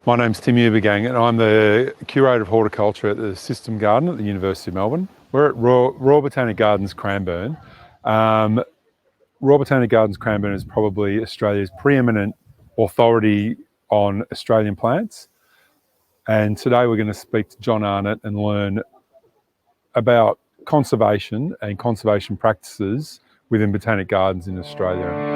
My name's Tim Entwisle and I'm the Curator of Horticulture at the System Garden at the University of Melbourne. We're at Royal Botanic Gardens, Cranbourne. Royal Botanic Gardens, Cranbourne is probably Australia's preeminent authority on Australian plants. And today we're going to speak to John Arnott and learn about conservation and conservation practices within botanic gardens in Australia.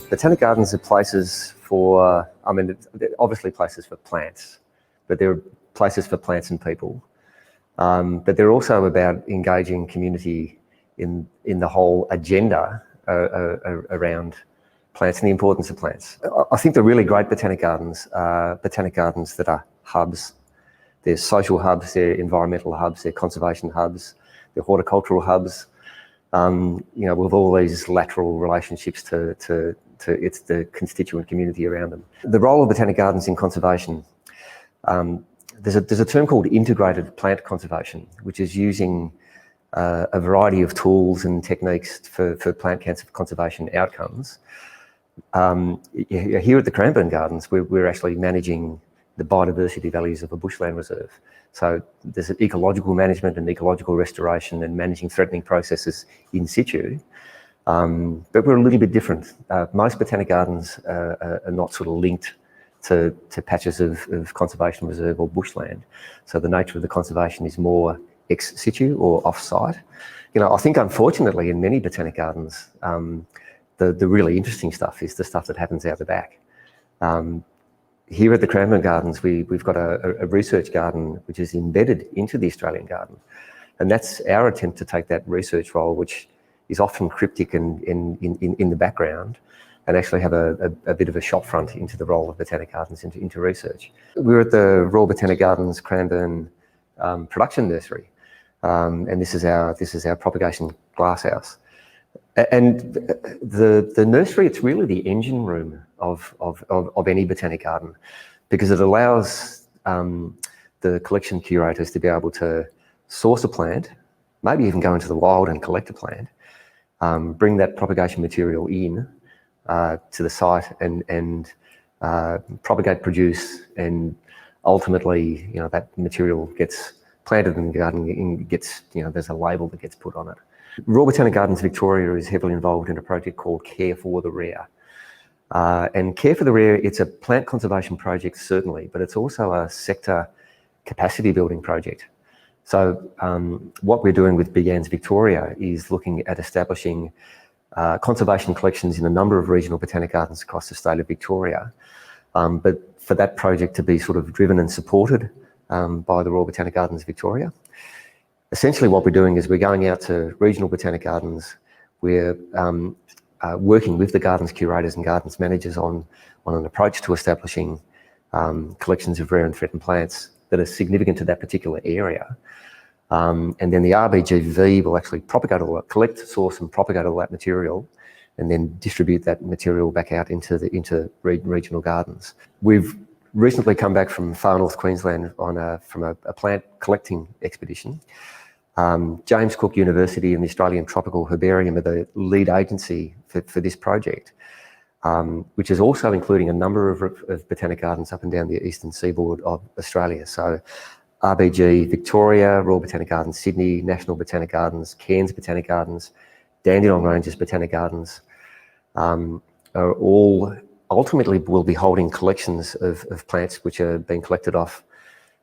Botanic gardens are places for, they're obviously places for plants, but they're places for plants and people. But they're also about engaging community in the whole agenda around plants and the importance of plants. I think the really great botanic gardens are botanic gardens that are hubs. They're social hubs, they're environmental hubs, they're conservation hubs, they're horticultural hubs. With all these lateral relationships to the constituent community around them. The role of botanic gardens in conservation, there's a term called integrated plant conservation, which is using a variety of tools and techniques for plant cancer conservation outcomes. Here at the Cranbourne Gardens, we're actually managing the biodiversity values of a bushland reserve. So there's an ecological management and ecological restoration and managing threatening processes in situ. But we're a little bit different. Most botanic gardens are not sort of linked to patches of conservation reserve or bushland. So the nature of the conservation is more ex situ or off-site. I think unfortunately in many botanic gardens, the really interesting stuff is the stuff that happens out the back. Here at the Cranbourne Gardens, we've got a research garden which is embedded into the Australian garden. And that's our attempt to take that research role, which is often cryptic and in the background, and actually have a bit of a shop front into the role of botanic gardens into research. We're at the Royal Botanic Gardens Cranbourne production nursery, and this is our propagation glasshouse. And the nursery, it's really the engine room of any botanic garden, because it allows the collection curators to be able to source a plant, maybe even go into the wild and collect a plant, bring that propagation material in to the site and propagate, produce, and ultimately, that material gets planted in the garden and gets, there's a label that gets put on it. Royal Botanic Gardens Victoria is heavily involved in a project called Care for the Rare. And Care for the Rare, it's a plant conservation project, certainly, but it's also a sector capacity building project. So what we're doing with BGANZ Victoria is looking at establishing conservation collections in a number of regional botanic gardens across the state of Victoria. But for that project to be sort of driven and supported by the Royal Botanic Gardens Victoria. Essentially what we're doing is we're going out to regional botanic gardens. We're working with the gardens curators and gardens managers on an approach to establishing collections of rare and threatened plants that are significant to that particular area. And then the RBGV will actually collect, source and propagate all that material, and then distribute that material back out into regional gardens. We've recently come back from far north Queensland from a plant collecting expedition. James Cook University and the Australian Tropical Herbarium are the lead agency for this project, which is also including a number of botanic gardens up and down the eastern seaboard of Australia. So RBG Victoria, Royal Botanic Gardens Sydney, National Botanic Gardens, Cairns Botanic Gardens, Dandenong Ranges Botanic Gardens, are all ultimately will be holding collections of plants which are being collected off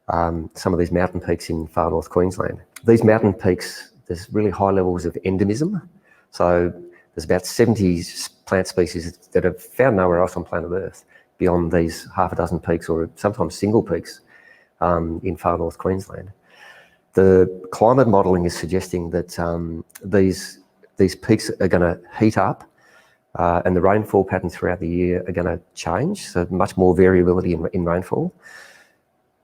some of these mountain peaks in far north Queensland. These mountain peaks, there's really high levels of endemism. So there's about 70 plant species that are found nowhere else on planet Earth beyond these half a dozen peaks or sometimes single peaks in far north Queensland. The climate modelling is suggesting that these peaks are going to heat up and the rainfall patterns throughout the year are going to change, so much more variability in rainfall.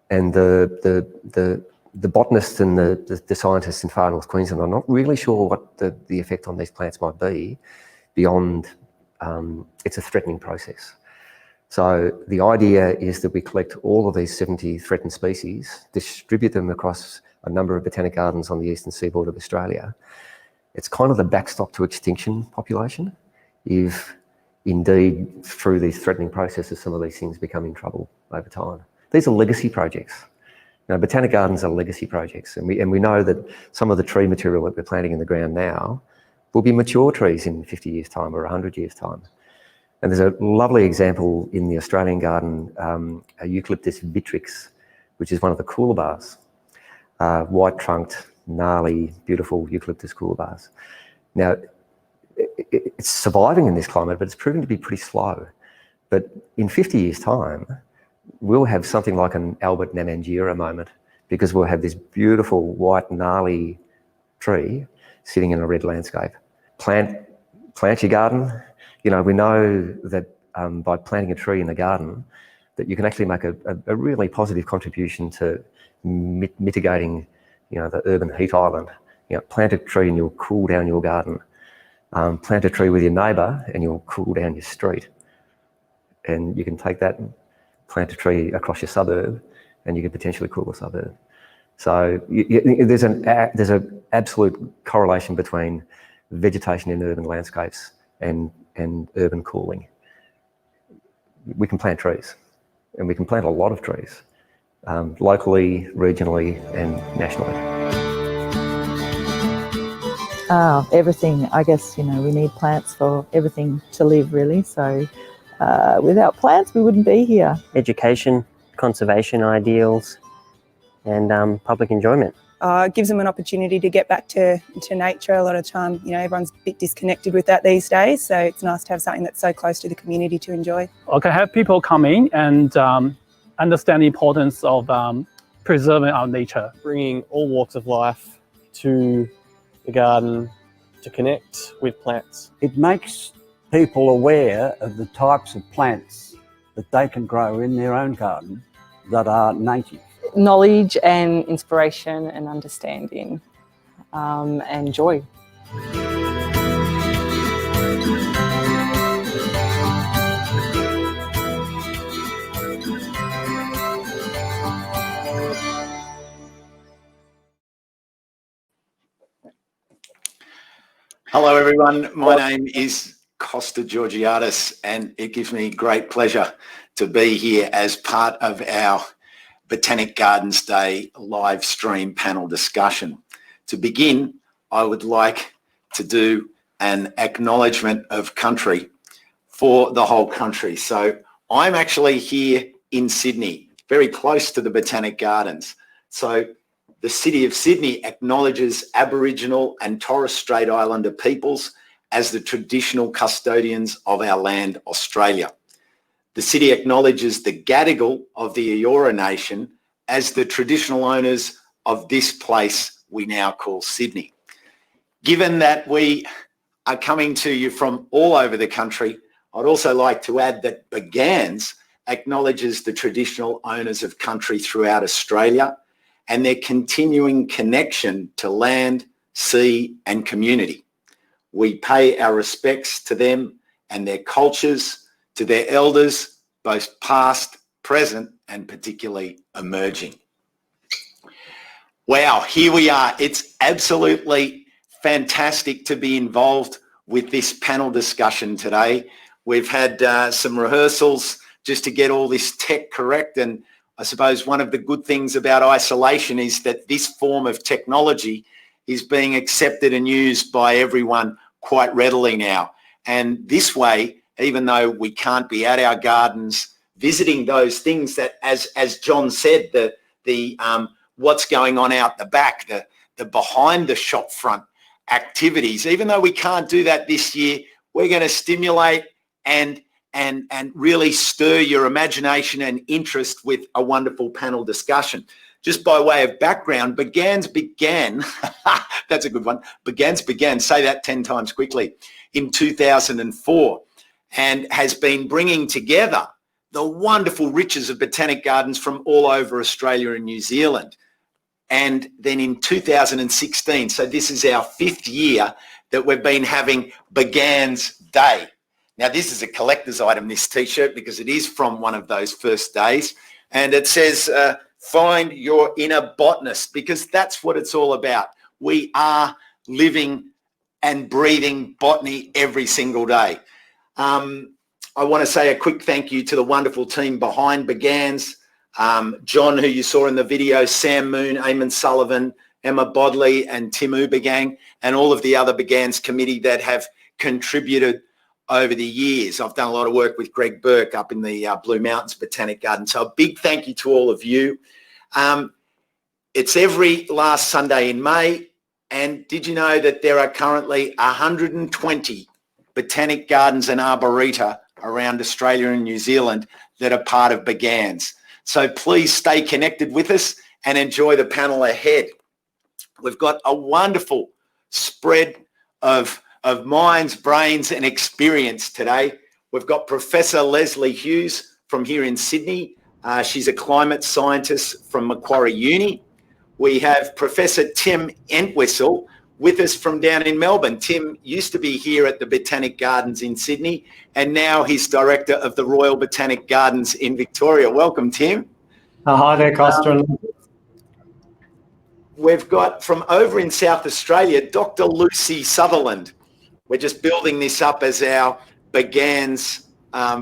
And the botanists and the scientists in far north Queensland are not really sure what the effect on these plants might be beyond it's a threatening process. So the idea is that we collect all of these 70 threatened species, distribute them across a number of botanic gardens on the eastern seaboard of Australia, It's kind of the backstop to extinction population if indeed through these threatening processes some of these things become in trouble over time. These are legacy projects. Botanic gardens are legacy projects, and we know that some of the tree material that we're planting in the ground now will be mature trees in 50 years' time or 100 years' time. And there's a lovely example in the Australian garden, a Eucalyptus vitrix, which is one of the coolabars, white-trunked, gnarly, beautiful eucalyptus coolabars. Now, it's surviving in this climate, but it's proving to be pretty slow. But in 50 years' time, we'll have something like an Albert Namangira moment, because we'll have this beautiful white gnarly tree sitting in a red landscape. Plant your garden. We know that by planting a tree in the garden, that you can actually make a really positive contribution to mitigating, the urban heat island. Plant a tree and you'll cool down your garden. Plant a tree with your neighbour and you'll cool down your street. And you can take that and plant a tree across your suburb and you can potentially cool the suburb. So there's an absolute correlation between vegetation in urban landscapes and urban cooling. We can plant trees, and we can plant a lot of trees, locally, regionally and nationally. Everything. I guess, we need plants for everything to live, really. So without plants, we wouldn't be here. Education, conservation ideals, and public enjoyment. It gives them an opportunity to get back to nature. A lot of time, everyone's a bit disconnected with that these days, so it's nice to have something that's so close to the community to enjoy. I can have people come in and understand the importance of preserving our nature. Bringing all walks of life to the garden to connect with plants. It makes people aware of the types of plants that they can grow in their own garden that are native. Knowledge and inspiration and understanding and joy. Hello everyone, my name is Costa Georgiadis and it gives me great pleasure to be here as part of our Botanic Gardens Day live stream panel discussion. To begin, I would like to do an acknowledgement of country for the whole country. So I'm actually here in Sydney, very close to the Botanic Gardens. So the City of Sydney acknowledges Aboriginal and Torres Strait Islander peoples as the traditional custodians of our land, Australia. The city acknowledges the Gadigal of the Eora Nation as the traditional owners of this place we now call Sydney. Given that we are coming to you from all over the country, I'd also like to add that Begans acknowledges the traditional owners of country throughout Australia and their continuing connection to land, sea and community. We pay our respects to them and their cultures, to their elders, both past, present, and particularly emerging. Wow, here we are. It's absolutely fantastic to be involved with this panel discussion today. We've had some rehearsals just to get all this tech correct, and I suppose one of the good things about isolation is that this form of technology is being accepted and used by everyone quite readily now. And this way, even though we can't be at our gardens visiting those things that, as John said, the what's going on out the back, the behind the shop front activities, even though we can't do that this year, we're going to stimulate and really stir your imagination and interest with a wonderful panel discussion. Just by way of background, Begans began, that's a good one, Begans began, say that 10 times quickly, in 2004. And has been bringing together the wonderful riches of botanic gardens from all over Australia and New Zealand. And then in 2016, so this is our 5th year that we've been having Begans Day. Now, this is a collector's item, this T-shirt, because it is from one of those first days. And it says, find your inner botanist, because that's what it's all about. We are living and breathing botany every single day. I want to say a quick thank you to the wonderful team behind Begans, John, who you saw in the video, Sam Moon, Eamon Sullivan, Emma Bodley and Tim Ubergang, and all of the other Begans committee that have contributed over the years. I've done a lot of work with Greg Burke up in the Blue Mountains Botanic Garden. So a big thank you to all of you. It's every last Sunday in May. And did you know that there are currently 120 botanic gardens and arboreta around Australia and New Zealand that are part of Begans? So please stay connected with us and enjoy the panel ahead. We've got a wonderful spread of minds, brains and experience today. We've got Professor Lesley Hughes from here in Sydney. She's a climate scientist from Macquarie Uni. We have Professor Tim Entwisle with us from down in Melbourne. Tim used to be here at the Botanic Gardens in Sydney, and now he's Director of the Royal Botanic Gardens in Victoria. Welcome, Tim. Hi there, Costa. We've got from over in South Australia, Dr. Lucy Sutherland. We're just building this up as our Begans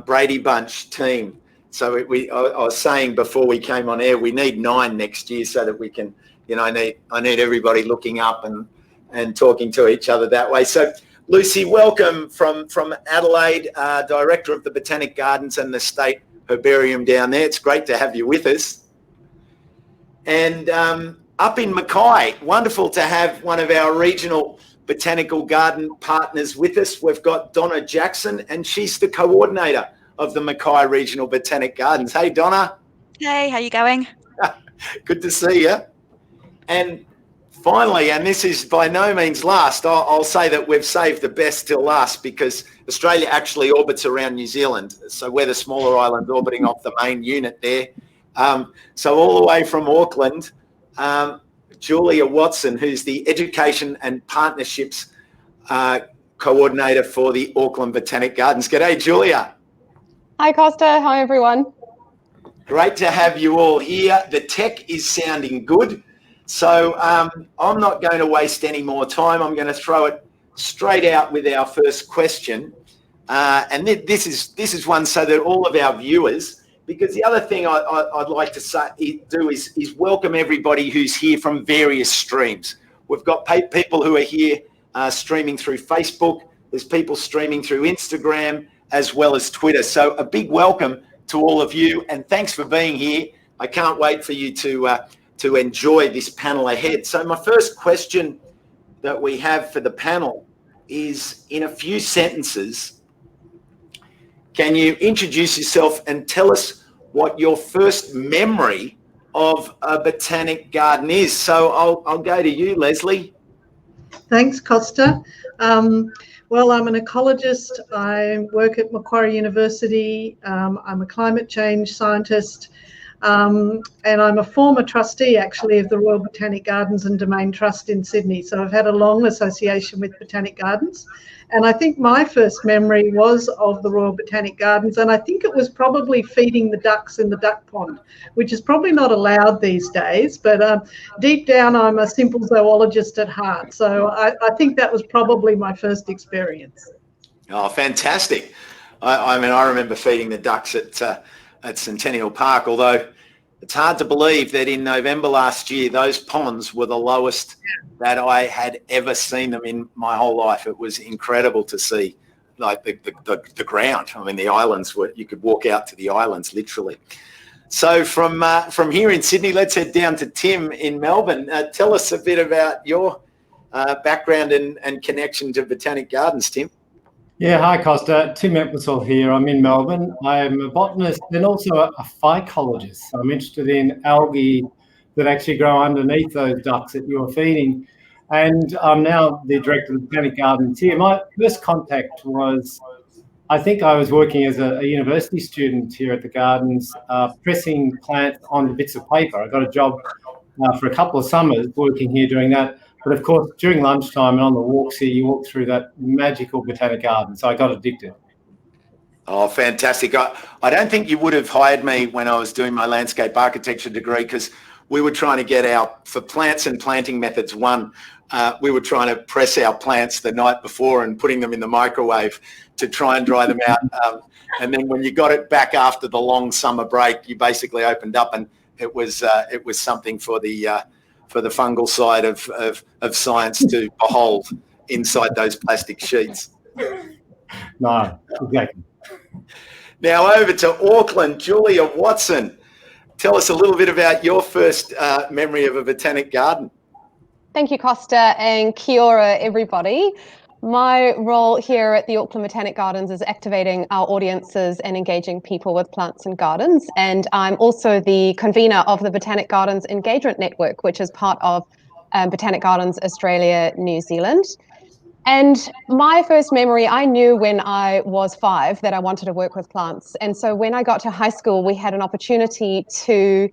Brady Bunch team. So I was saying before we came on air, we need 9 next year so that we can, I need everybody looking up and talking to each other that way. So Lucy, welcome from Adelaide, Director of the Botanic Gardens and the State Herbarium down there. It's great to have you with us. And up in Mackay, wonderful to have one of our regional botanical garden partners with us. We've got Donna Jackson, and she's the coordinator of the Mackay Regional Botanic Gardens. Hey, Donna. Hey, how you going? Good to see you. And finally, and this is by no means last, I'll say that we've saved the best till last because Australia actually orbits around New Zealand. So we're the smaller island orbiting off the main unit there. So all the way from Auckland, Julia Watson, who's the Education and Partnerships Coordinator for the Auckland Botanic Gardens. G'day, Julia. Hi, Costa. Hi, everyone. Great to have you all here. The tech is sounding good. So I'm not going to waste any more time. I'm going to throw it straight out with our first question. And this is one so that all of our viewers, because the other thing I'd like to do is welcome everybody who's here from various streams. We've got people who are here streaming through Facebook. There's people streaming through Instagram as well as Twitter. So a big welcome to all of you, and thanks for being here. I can't wait for you to enjoy this panel ahead. So my first question that we have for the panel is, in a few sentences, can you introduce yourself and tell us what your first memory of a botanic garden is? So I'll go to you, Lesley. Thanks, Costa. Well, I'm an ecologist. I work at Macquarie University. I'm a climate change scientist. And I'm a former trustee, actually, of the Royal Botanic Gardens and Domain Trust in Sydney. So I've had a long association with botanic gardens. And I think my first memory was of the Royal Botanic Gardens. And I think it was probably feeding the ducks in the duck pond, which is probably not allowed these days. But deep down, I'm a simple zoologist at heart. So I think that was probably my first experience. Oh, fantastic. I mean, I remember feeding the ducks at Centennial Park, although it's hard to believe that in November last year, those ponds were the lowest that I had ever seen them in my whole life. It was incredible to see, like the ground. I mean, the islands were, you could walk out to the islands literally. So from here in Sydney, let's head down to Tim in Melbourne. Tell us a bit about your background and connection to Botanic Gardens, Tim. Yeah, hi Costa. Tim Entwisle here. I'm in Melbourne. I'm a botanist and also a phycologist. I'm interested in algae that actually grow underneath those ducks that you're feeding. And I'm now the director of the Botanic Gardens here. My first contact was, I think I was working as a university student here at the gardens, pressing plants onto bits of paper. I got a job for a couple of summers working here doing that. But of course, during lunchtime and on the walks here, you walk through that magical botanic garden. So I got addicted. Oh, fantastic. I don't think you would have hired me when I was doing my landscape architecture degree, because we were trying to get for plants and planting methods one, we were trying to press our plants the night before and putting them in the microwave to try and dry them out. And then when you got it back after the long summer break, you basically opened up and it was something for the fungal side of science to behold inside those plastic sheets. No, exactly. Now over to Auckland, Julia Watson. Tell us a little bit about your first memory of a botanic garden. Thank you, Costa, and kia ora, everybody. My role here at the Auckland Botanic Gardens is activating our audiences and engaging people with plants and gardens. And I'm also the convener of the Botanic Gardens Engagement Network, which is part of Botanic Gardens Australia, New Zealand. And my first memory, I knew when I was 5 that I wanted to work with plants. And so when I got to high school, we had an opportunity to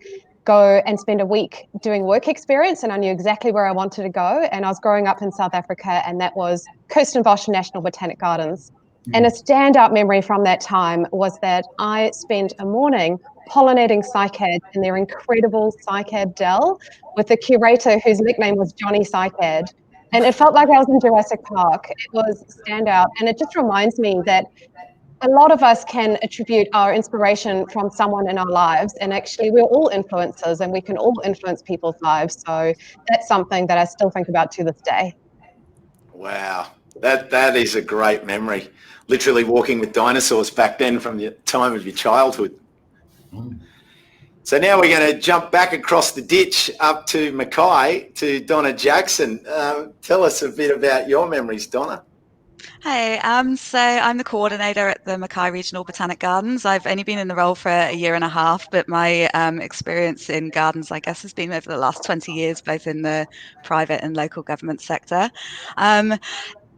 go and spend a week doing work experience, and I knew exactly where I wanted to go. And I was growing up in South Africa, and that was Kirstenbosch National Botanic Gardens. And a standout memory from that time was that I spent a morning pollinating cycads in their incredible cycad dell with the curator whose nickname was Johnny Cycad. And it felt like I was in Jurassic Park. It was standout. And it just reminds me that a lot of us can attribute our inspiration from someone in our lives. And actually, we're all influencers and we can all influence people's lives. So that's something that I still think about to this day. Wow, that is a great memory. Literally walking with dinosaurs back then from the time of your childhood. So now we're going to jump back across the ditch up to Mackay, to Donna Jackson. Tell us a bit about your memories, Donna. Hey, so I'm the coordinator at the Mackay Regional Botanic Gardens. I've only been in the role for a year and a half, but my experience in gardens, I guess, has been over the last 20 years, both in the private and local government sector.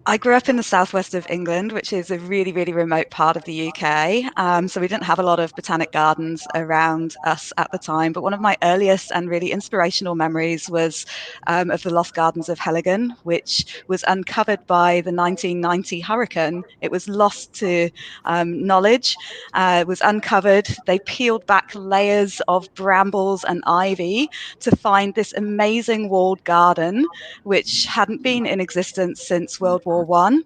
I grew up in the southwest of England, which is a really, really remote part of the UK. So we didn't have a lot of botanic gardens around us at the time. But one of my earliest and really inspirational memories was of the lost gardens of Heligan, which was uncovered by the 1990 hurricane. It was lost to knowledge. It was uncovered. They peeled back layers of brambles and ivy to find this amazing walled garden, which hadn't been in existence since World War I.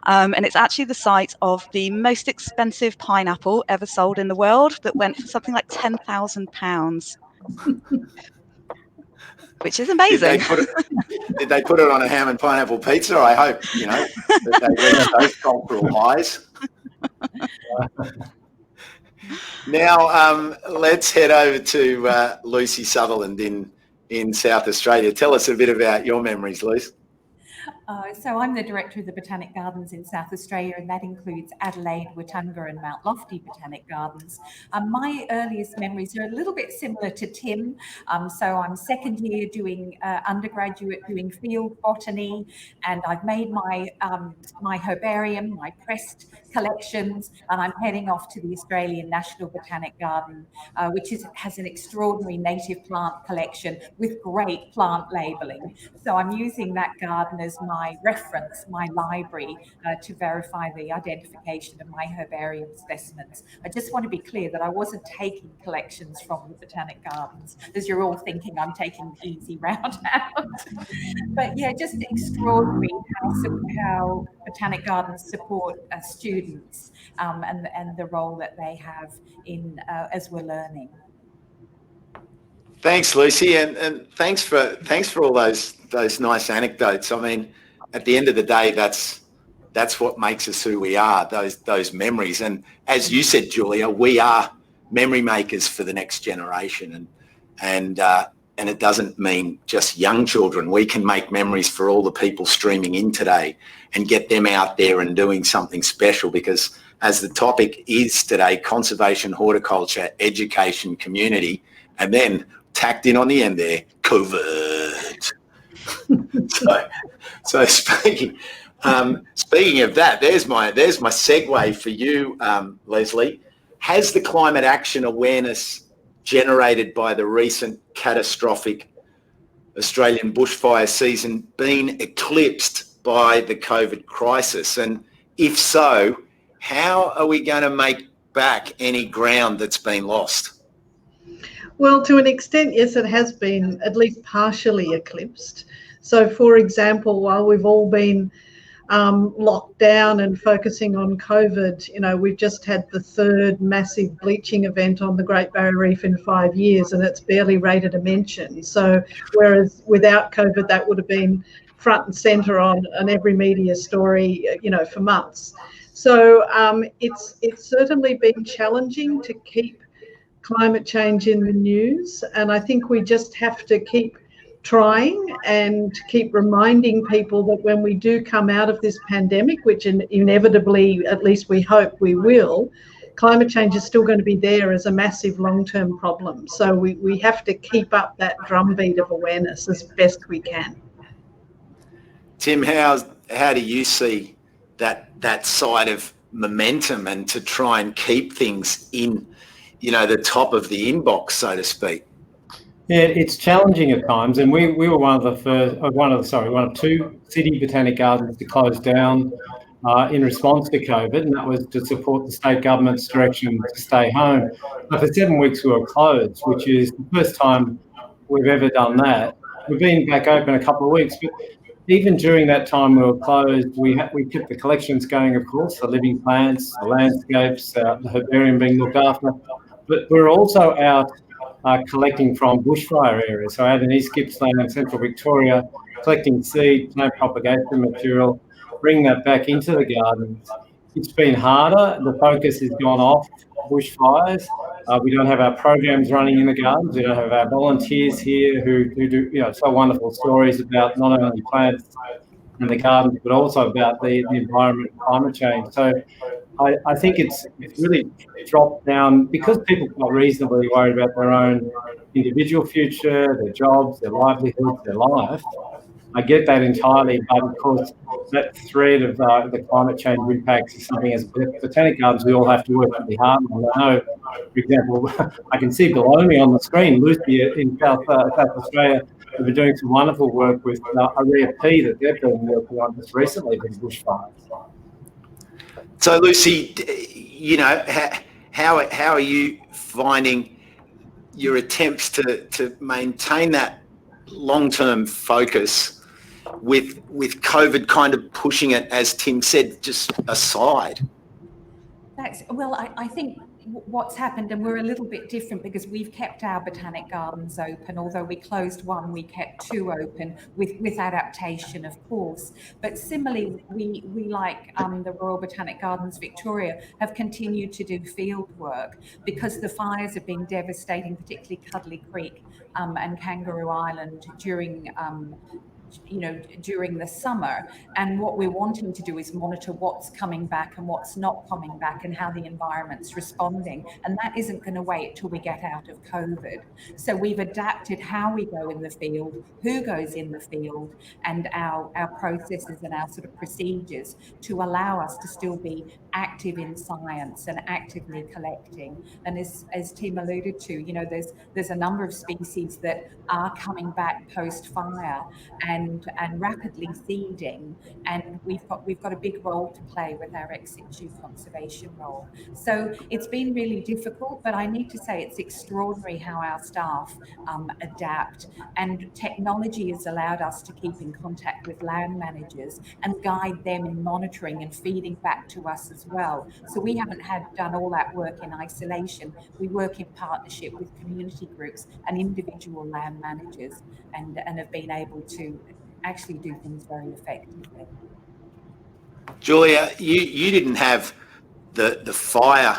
And it's actually the site of the most expensive pineapple ever sold in the world that went for something like £10,000, which is amazing. Did they put it on a ham and pineapple pizza? I hope, that they reached those cultural highs. Now, let's head over to Lucy Sutherland in South Australia. Tell us a bit about your memories, Lucy. So I'm the director of the Botanic Gardens in South Australia, and that includes Adelaide, Wottunga and Mount Lofty Botanic Gardens. My earliest memories are a little bit similar to Tim. So I'm second year doing undergraduate doing field botany, and I've made my my herbarium, my pressed collections, and I'm heading off to the Australian National Botanic Garden, which has an extraordinary native plant collection with great plant labelling. So I'm using that garden as my reference, my library, to verify the identification of my herbarium specimens. I just want to be clear that I wasn't taking collections from the Botanic Gardens, as you're all thinking I'm taking the easy route out. But yeah, just extraordinary how Botanic Gardens support students and the role that they have in as we're learning. Thanks, Lucy, and thanks for all those nice anecdotes. I mean, at the end of the day, that's what makes us who we are, those memories. And as you said, Julia, we are memory makers for the next generation, and it doesn't mean just young children. We can make memories for all the people streaming in today and get them out there and doing something special, because as the topic is today, conservation, horticulture, education, community, and then tacked in on the end there, COVID. So speaking of that, there's my segue for you, Lesley. Has the climate action awareness generated by the recent catastrophic Australian bushfire season been eclipsed by the COVID crisis? And if so, how are we going to make back any ground that's been lost? Well, to an extent, yes, it has been at least partially eclipsed. So, for example, while we've all been locked down and focusing on COVID, you know, we've just had the third massive bleaching event on the Great Barrier Reef in 5 years, and it's barely rated a mention. So, whereas without COVID, that would have been front and centre on every media story, you know, for months. So it's certainly been challenging to keep climate change in the news, and I think we just have to keep trying and keep reminding people that when we do come out of this pandemic, which inevitably, at least we hope we will, climate change is still going to be there as a massive long-term problem. So we have to keep up that drumbeat of awareness as best we can. Tim, how do you see that side of momentum and to try and keep things in, you know, the top of the inbox, so to speak? Yeah, it's challenging at times, and we were one of two city botanic gardens to close down in response to COVID, and that was to support the state government's direction to stay home. But for 7 weeks we were closed, which is the first time we've ever done that. We've been back open a couple of weeks, but even during that time we were closed, we kept the collections going, of course, the living plants, the landscapes, the herbarium being looked after. But we're also out collecting from bushfire areas. So out in East Gippsland, Central Victoria, collecting seed, plant propagation material, bringing that back into the gardens. It's been harder. The focus has gone off bushfires. We don't have our programs running in the gardens. We don't have our volunteers here who do, you know, so wonderful stories about not only plants in the gardens, but also about the environment and climate change. So I think it's really dropped down because people are reasonably worried about their own individual future, their jobs, their livelihoods, their life. I get that entirely, but of course that thread of the climate change impacts is something as botanic gardens we all have to work really hard on. I know, for example, I can see below me on the screen, Lucy in South Australia have been doing some wonderful work with a rare pea that they've been working on just recently with bushfires. So Lucy, you know, how are you finding your attempts to maintain that long-term focus with COVID kind of pushing it, as Tim said, just aside? Well, I think what's happened, and we're a little bit different because we've kept our botanic gardens open. Although we closed one, we kept two open with adaptation, of course. But similarly, we like the Royal Botanic Gardens Victoria have continued to do field work because the fires have been devastating, particularly Cuddly Creek and Kangaroo Island during the summer. And what we're wanting to do is monitor what's coming back and what's not coming back and how the environment's responding. And that isn't going to wait till we get out of COVID. So we've adapted how we go in the field, who goes in the field, and our processes and our sort of procedures to allow us to still be active in science and actively collecting. And as Tim alluded to, you know, there's a number of species that are coming back post-fire and rapidly seeding, and we've got a big role to play with our ex situ conservation role. So it's been really difficult, but I need to say it's extraordinary how our staff adapt, and technology has allowed us to keep in contact with land managers and guide them in monitoring and feeding back to us as well. So we haven't done all that work in isolation. We work in partnership with community groups and individual land managers, and have been able to actually do things very effectively. Julia, you didn't have the fire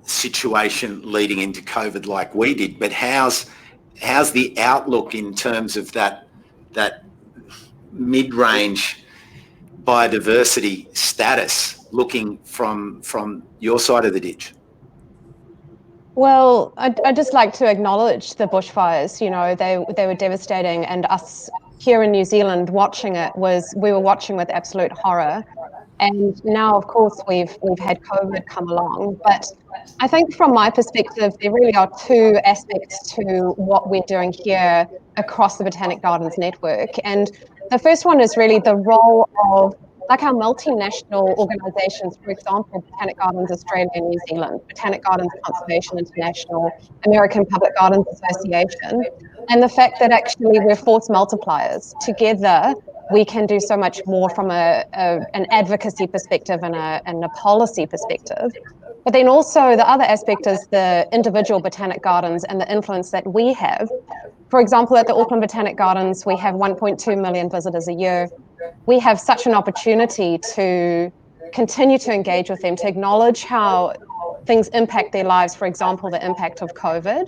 situation leading into COVID like we did, but how's the outlook in terms of that mid-range biodiversity status looking from your side of the ditch? Well, I'd just like to acknowledge the bushfires. You know, they were devastating, and us here in New Zealand watching it we were watching with absolute horror. And now, of course, we've had COVID come along. But I think from my perspective, there really are two aspects to what we're doing here across the Botanic Gardens network. And the first one is really the role of like our multinational organisations, for example, Botanic Gardens Australia and New Zealand, Botanic Gardens Conservation International, American Public Gardens Association, and the fact that actually we're force multipliers. Together, we can do so much more from an advocacy perspective and a policy perspective. But then also the other aspect is the individual botanic gardens and the influence that we have. For example, at the Auckland Botanic Gardens, we have 1.2 million visitors a year. We have such an opportunity to continue to engage with them, to acknowledge how things impact their lives, for example, the impact of COVID,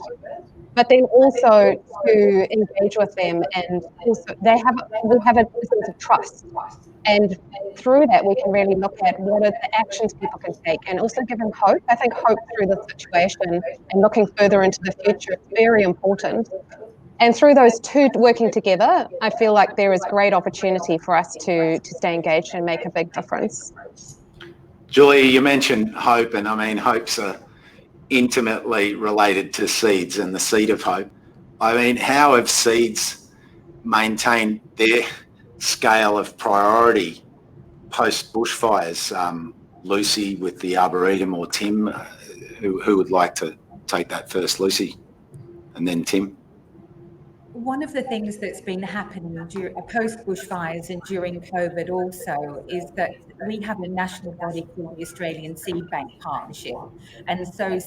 but then also to engage with them, and also we have a sense of trust. And through that, we can really look at what are the actions people can take, and also give them hope. I think hope through the situation and looking further into the future is very important. And through those two working together, I feel like there is great opportunity for us to stay engaged and make a big difference. Julia, you mentioned hope, and I mean, hope's intimately related to seeds and the seed of hope. I mean, how have seeds maintained their scale of priority post bushfires? Lucy with the Arboretum, or Tim, who would like to take that first? Lucy, and then Tim. One of the things that's been happening post bushfires and during COVID also is that we have a national body called the Australian Seed Bank Partnership. And so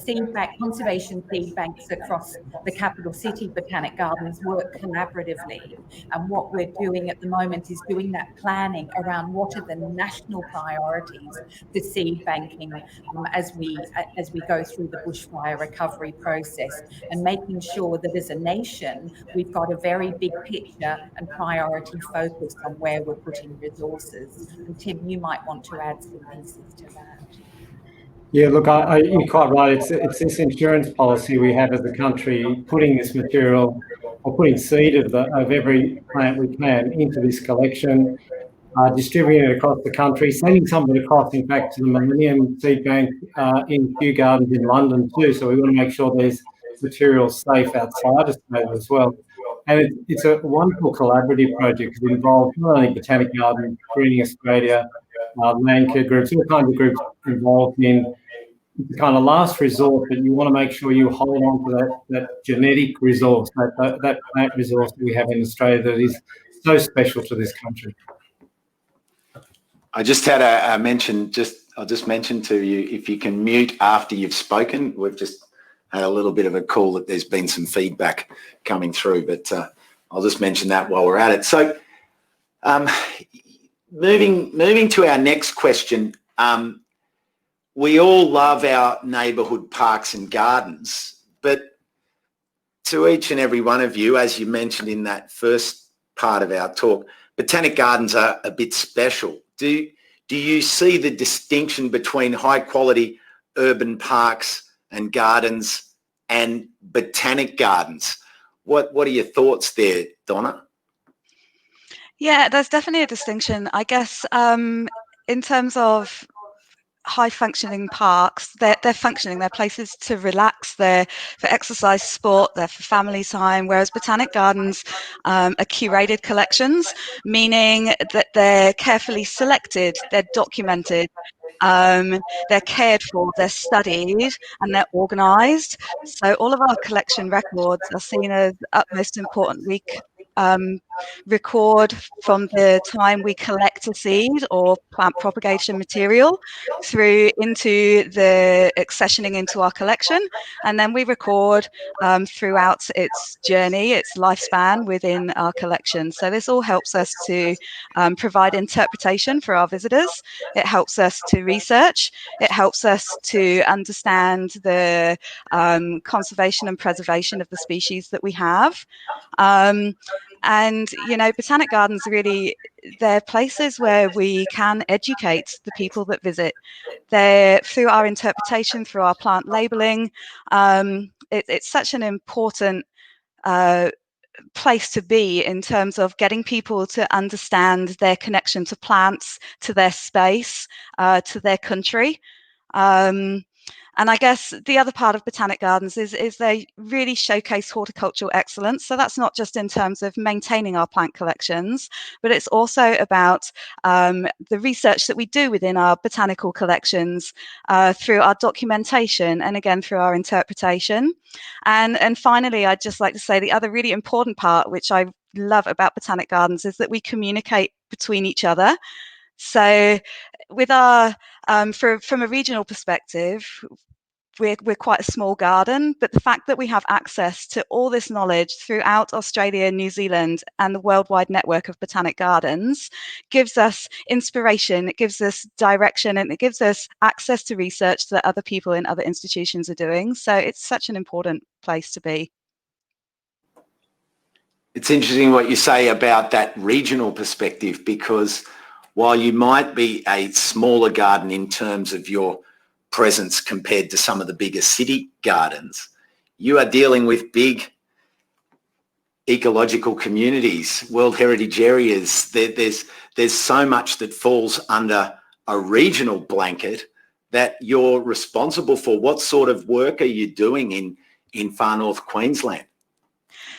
conservation seed banks across the capital city Botanic Gardens work collaboratively. And what we're doing at the moment is doing that planning around what are the national priorities for seed banking as we go through the bushfire recovery process, and making sure that as a nation, we've got a very big picture and priority focus on where we're putting resources. And Tim, you might want to add some pieces to that. Yeah, look, you're quite right. It's this insurance policy we have as a country, putting this material or putting seed of every plant we can into this collection, distributing it across the country, sending some of it across, in fact, to the Millennium Seed Bank in Kew Gardens in London too. So we want to make sure there's material safe outside Australia as well. And it's a wonderful collaborative project. It involves not only Botanic Gardens, Greening Australia, land care groups, all kinds of groups involved in the kind of last resort, but you want to make sure you hold on to that genetic resource, that plant resource that we have in Australia that is so special to this country. I just had a mention, I'll just mention to you, if you can mute after you've spoken. We've just had a little bit of a call that there's been some feedback coming through, but I'll just mention that while we're at it. So moving to our next question, we all love our neighbourhood parks and gardens, but to each and every one of you, as you mentioned in that first part of our talk, Botanic Gardens are a bit special. Do you see the distinction between high quality urban parks and gardens and botanic gardens? What are your thoughts there, Donna? Yeah, there's definitely a distinction. I guess in terms of high functioning parks, they're functioning, they're places to relax, they're for exercise, sport, they're for family time, whereas botanic gardens are curated collections, meaning that they're carefully selected, they're documented, they're cared for, they're studied, and they're organised. So all of our collection records are seen as utmost important. We record from the time we collect a seed or plant propagation material through into the accessioning into our collection, and then we record throughout its journey, its lifespan within our collection. So this all helps us to provide interpretation for our visitors. It helps us to research. It helps us to understand the conservation and preservation of the species that we have. And, you know, Botanic Gardens really, they're places where we can educate the people that visit. They're through our interpretation, through our plant labelling. It's such an important place to be in terms of getting people to understand their connection to plants, to their space, to their country. And I guess the other part of Botanic Gardens is they really showcase horticultural excellence. So that's not just in terms of maintaining our plant collections, but it's also about the research that we do within our botanical collections through our documentation and again through our interpretation. And finally, I'd just like to say the other really important part, which I love about Botanic Gardens, is that we communicate between each other. So with our, from a regional perspective, we're quite a small garden, but the fact that we have access to all this knowledge throughout Australia, New Zealand, and the worldwide network of Botanic Gardens gives us inspiration, it gives us direction, and it gives us access to research that other people in other institutions are doing. So it's such an important place to be. It's interesting what you say about that regional perspective, because while you might be a smaller garden in terms of your presence compared to some of the bigger city gardens, you are dealing with big ecological communities, World Heritage areas. There's so much that falls under a regional blanket that you're responsible for. What sort of work are you doing in far north Queensland?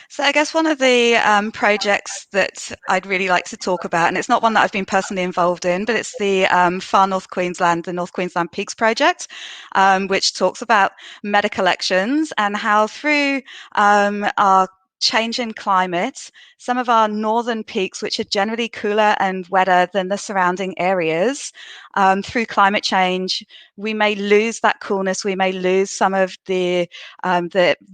So I guess one of the projects that I'd really like to talk about, and it's not one that I've been personally involved in, but it's the Far North Queensland, the North Queensland Peaks Project, which talks about meta collections and how through our change in climate, some of our northern peaks, which are generally cooler and wetter than the surrounding areas, through climate change, we may lose that coolness, we may lose some of the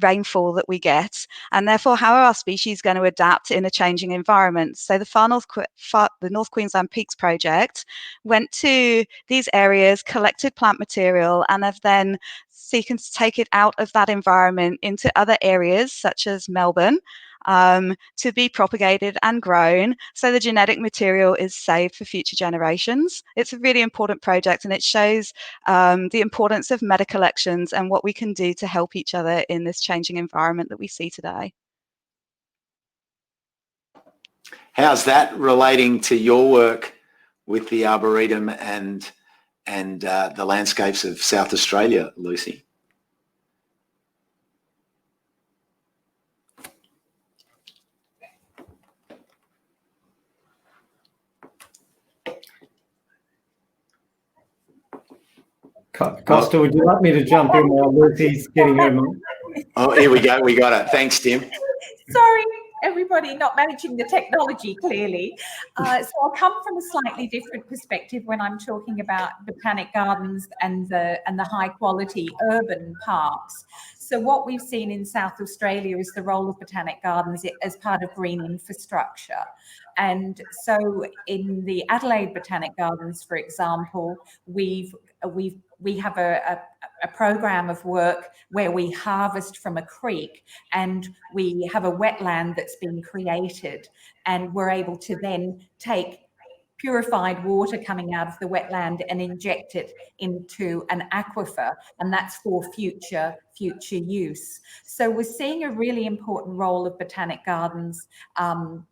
rainfall that we get, and therefore how are our species going to adapt in a changing environment? So the North Queensland Peaks Project went to these areas, collected plant material, and have then seeking to take it out of that environment into other areas such as Melbourne to be propagated and grown so the genetic material is saved for future generations. It's a really important project, and it shows the importance of meta collections and what we can do to help each other in this changing environment that we see today. How's that relating to your work with the Arboretum and the landscapes of South Australia, Lucy? Costa, would you like me to jump in while Lucy's getting her mic? Oh, here we go. We got it. Thanks, Tim. Sorry, everybody not managing the technology clearly. So I'll come from a slightly different perspective when I'm talking about botanic gardens and the high quality urban parks. So what we've seen in South Australia is the role of botanic gardens as part of green infrastructure. And so in the Adelaide Botanic Gardens, for example, we have a program of work where we harvest from a creek and we have a wetland that's been created, and we're able to then take purified water coming out of the wetland and inject it into an aquifer, and that's for future use. So we're seeing a really important role of botanic gardens and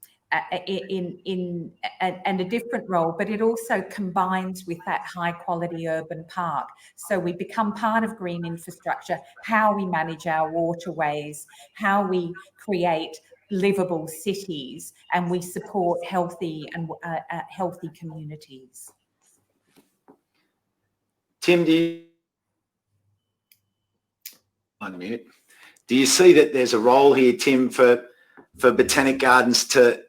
a different role, but it also combines with that high quality urban park. So we become part of green infrastructure, how we manage our waterways, how we create livable cities, and we support healthy communities. Tim, do you see that there's a role here, Tim, for botanic gardens to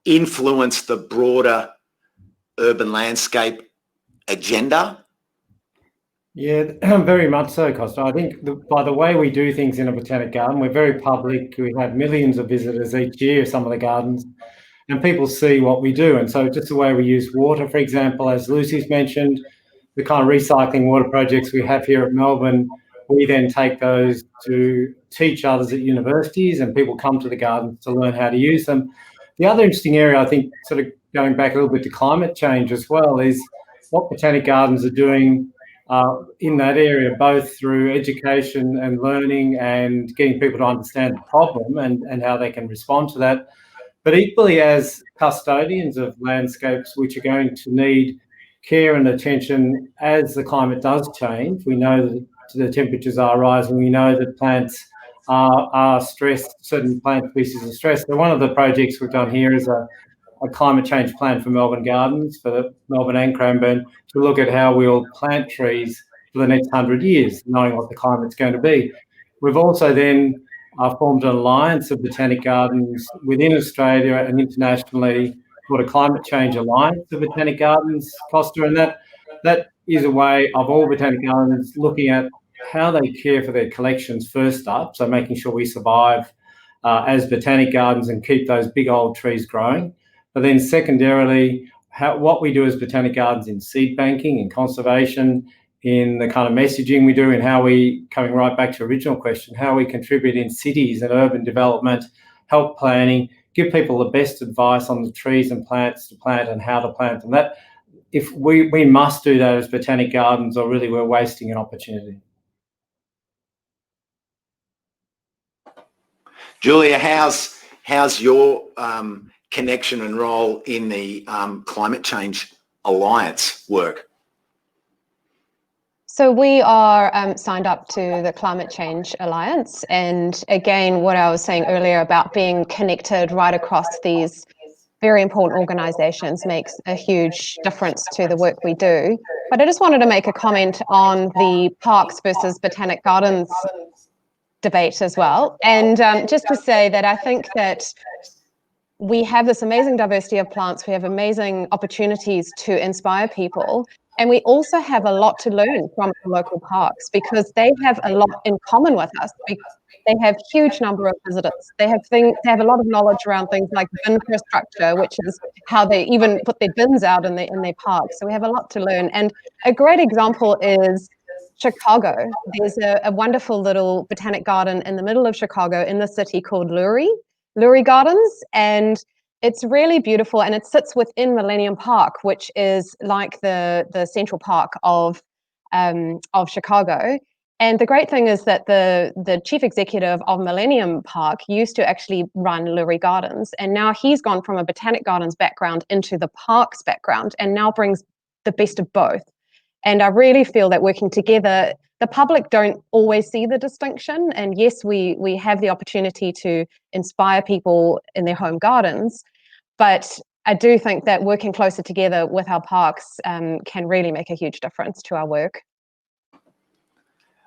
influence the broader urban landscape agenda? Yeah, very much so, Costa. I think by the way we do things in a botanic garden, we're very public. We have millions of visitors each year, some of the gardens, and people see what we do. And so just the way we use water, for example, as Lucy's mentioned, the kind of recycling water projects we have here at Melbourne, we then take those to teach others at universities, and people come to the gardens to learn how to use them. The other interesting area, I think, sort of going back a little bit to climate change as well, is what botanic gardens are doing in that area, both through education and learning and getting people to understand the problem and how they can respond to that. But equally as custodians of landscapes, which are going to need care and attention as the climate does change. We know that the temperatures are rising. We know that plants are stressed, certain plant species are stressed. So one of the projects we've done here is a climate change plan for Melbourne Gardens, for Melbourne and Cranbourne, to look at how we'll plant trees for the next 100 years, knowing what the climate's going to be. We've also then formed an alliance of botanic gardens within Australia and internationally called a Climate Change Alliance of Botanic Gardens, Costa, and that is a way of all botanic gardens looking at how they care for their collections first up, so making sure we survive as botanic gardens and keep those big old trees growing. But then secondarily, what we do as botanic gardens in seed banking, in conservation, in the kind of messaging we do, and how we, coming right back to your original question, how we contribute in cities and urban development, help planning, give people the best advice on the trees and plants to plant and how to plant them. That, if we must do that as botanic gardens, or really we're wasting an opportunity. Julia, how's your connection and role in the Climate Change Alliance work? So we are signed up to the Climate Change Alliance, and again, what I was saying earlier about being connected right across these very important organisations makes a huge difference to the work we do. But I just wanted to make a comment on the parks versus botanic gardens debate as well, and just to say that I think that we have this amazing diversity of plants, we have amazing opportunities to inspire people, and we also have a lot to learn from the local parks because they have a lot in common with us. They have huge number of visitors. They have a lot of knowledge around things like bin infrastructure, which is how they even put their bins out in their parks. So we have a lot to learn. And a great example is Chicago. There's a wonderful little botanic garden in the middle of Chicago in the city called Lurie Gardens, and it's really beautiful, and it sits within Millennium Park, which is like the central park of Chicago. And the great thing is that the chief executive of Millennium Park used to actually run Lurie Gardens, and now he's gone from a botanic gardens background into the parks background, and now brings the best of both. And I really feel that working together, the public don't always see the distinction. And yes, we have the opportunity to inspire people in their home gardens, but I do think that working closer together with our parks can really make a huge difference to our work.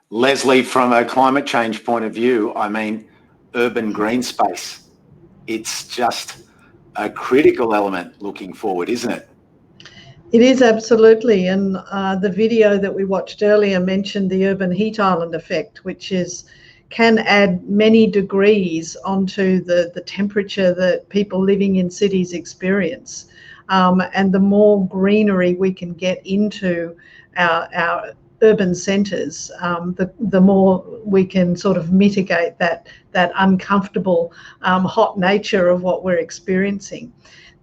Lesley, from a climate change point of view, I mean, urban green space, it's just a critical element looking forward, isn't it? It is, absolutely, and the video that we watched earlier mentioned the urban heat island effect, which can add many degrees onto the temperature that people living in cities experience. And the more greenery we can get into our urban centres, the more we can sort of mitigate that uncomfortable hot nature of what we're experiencing.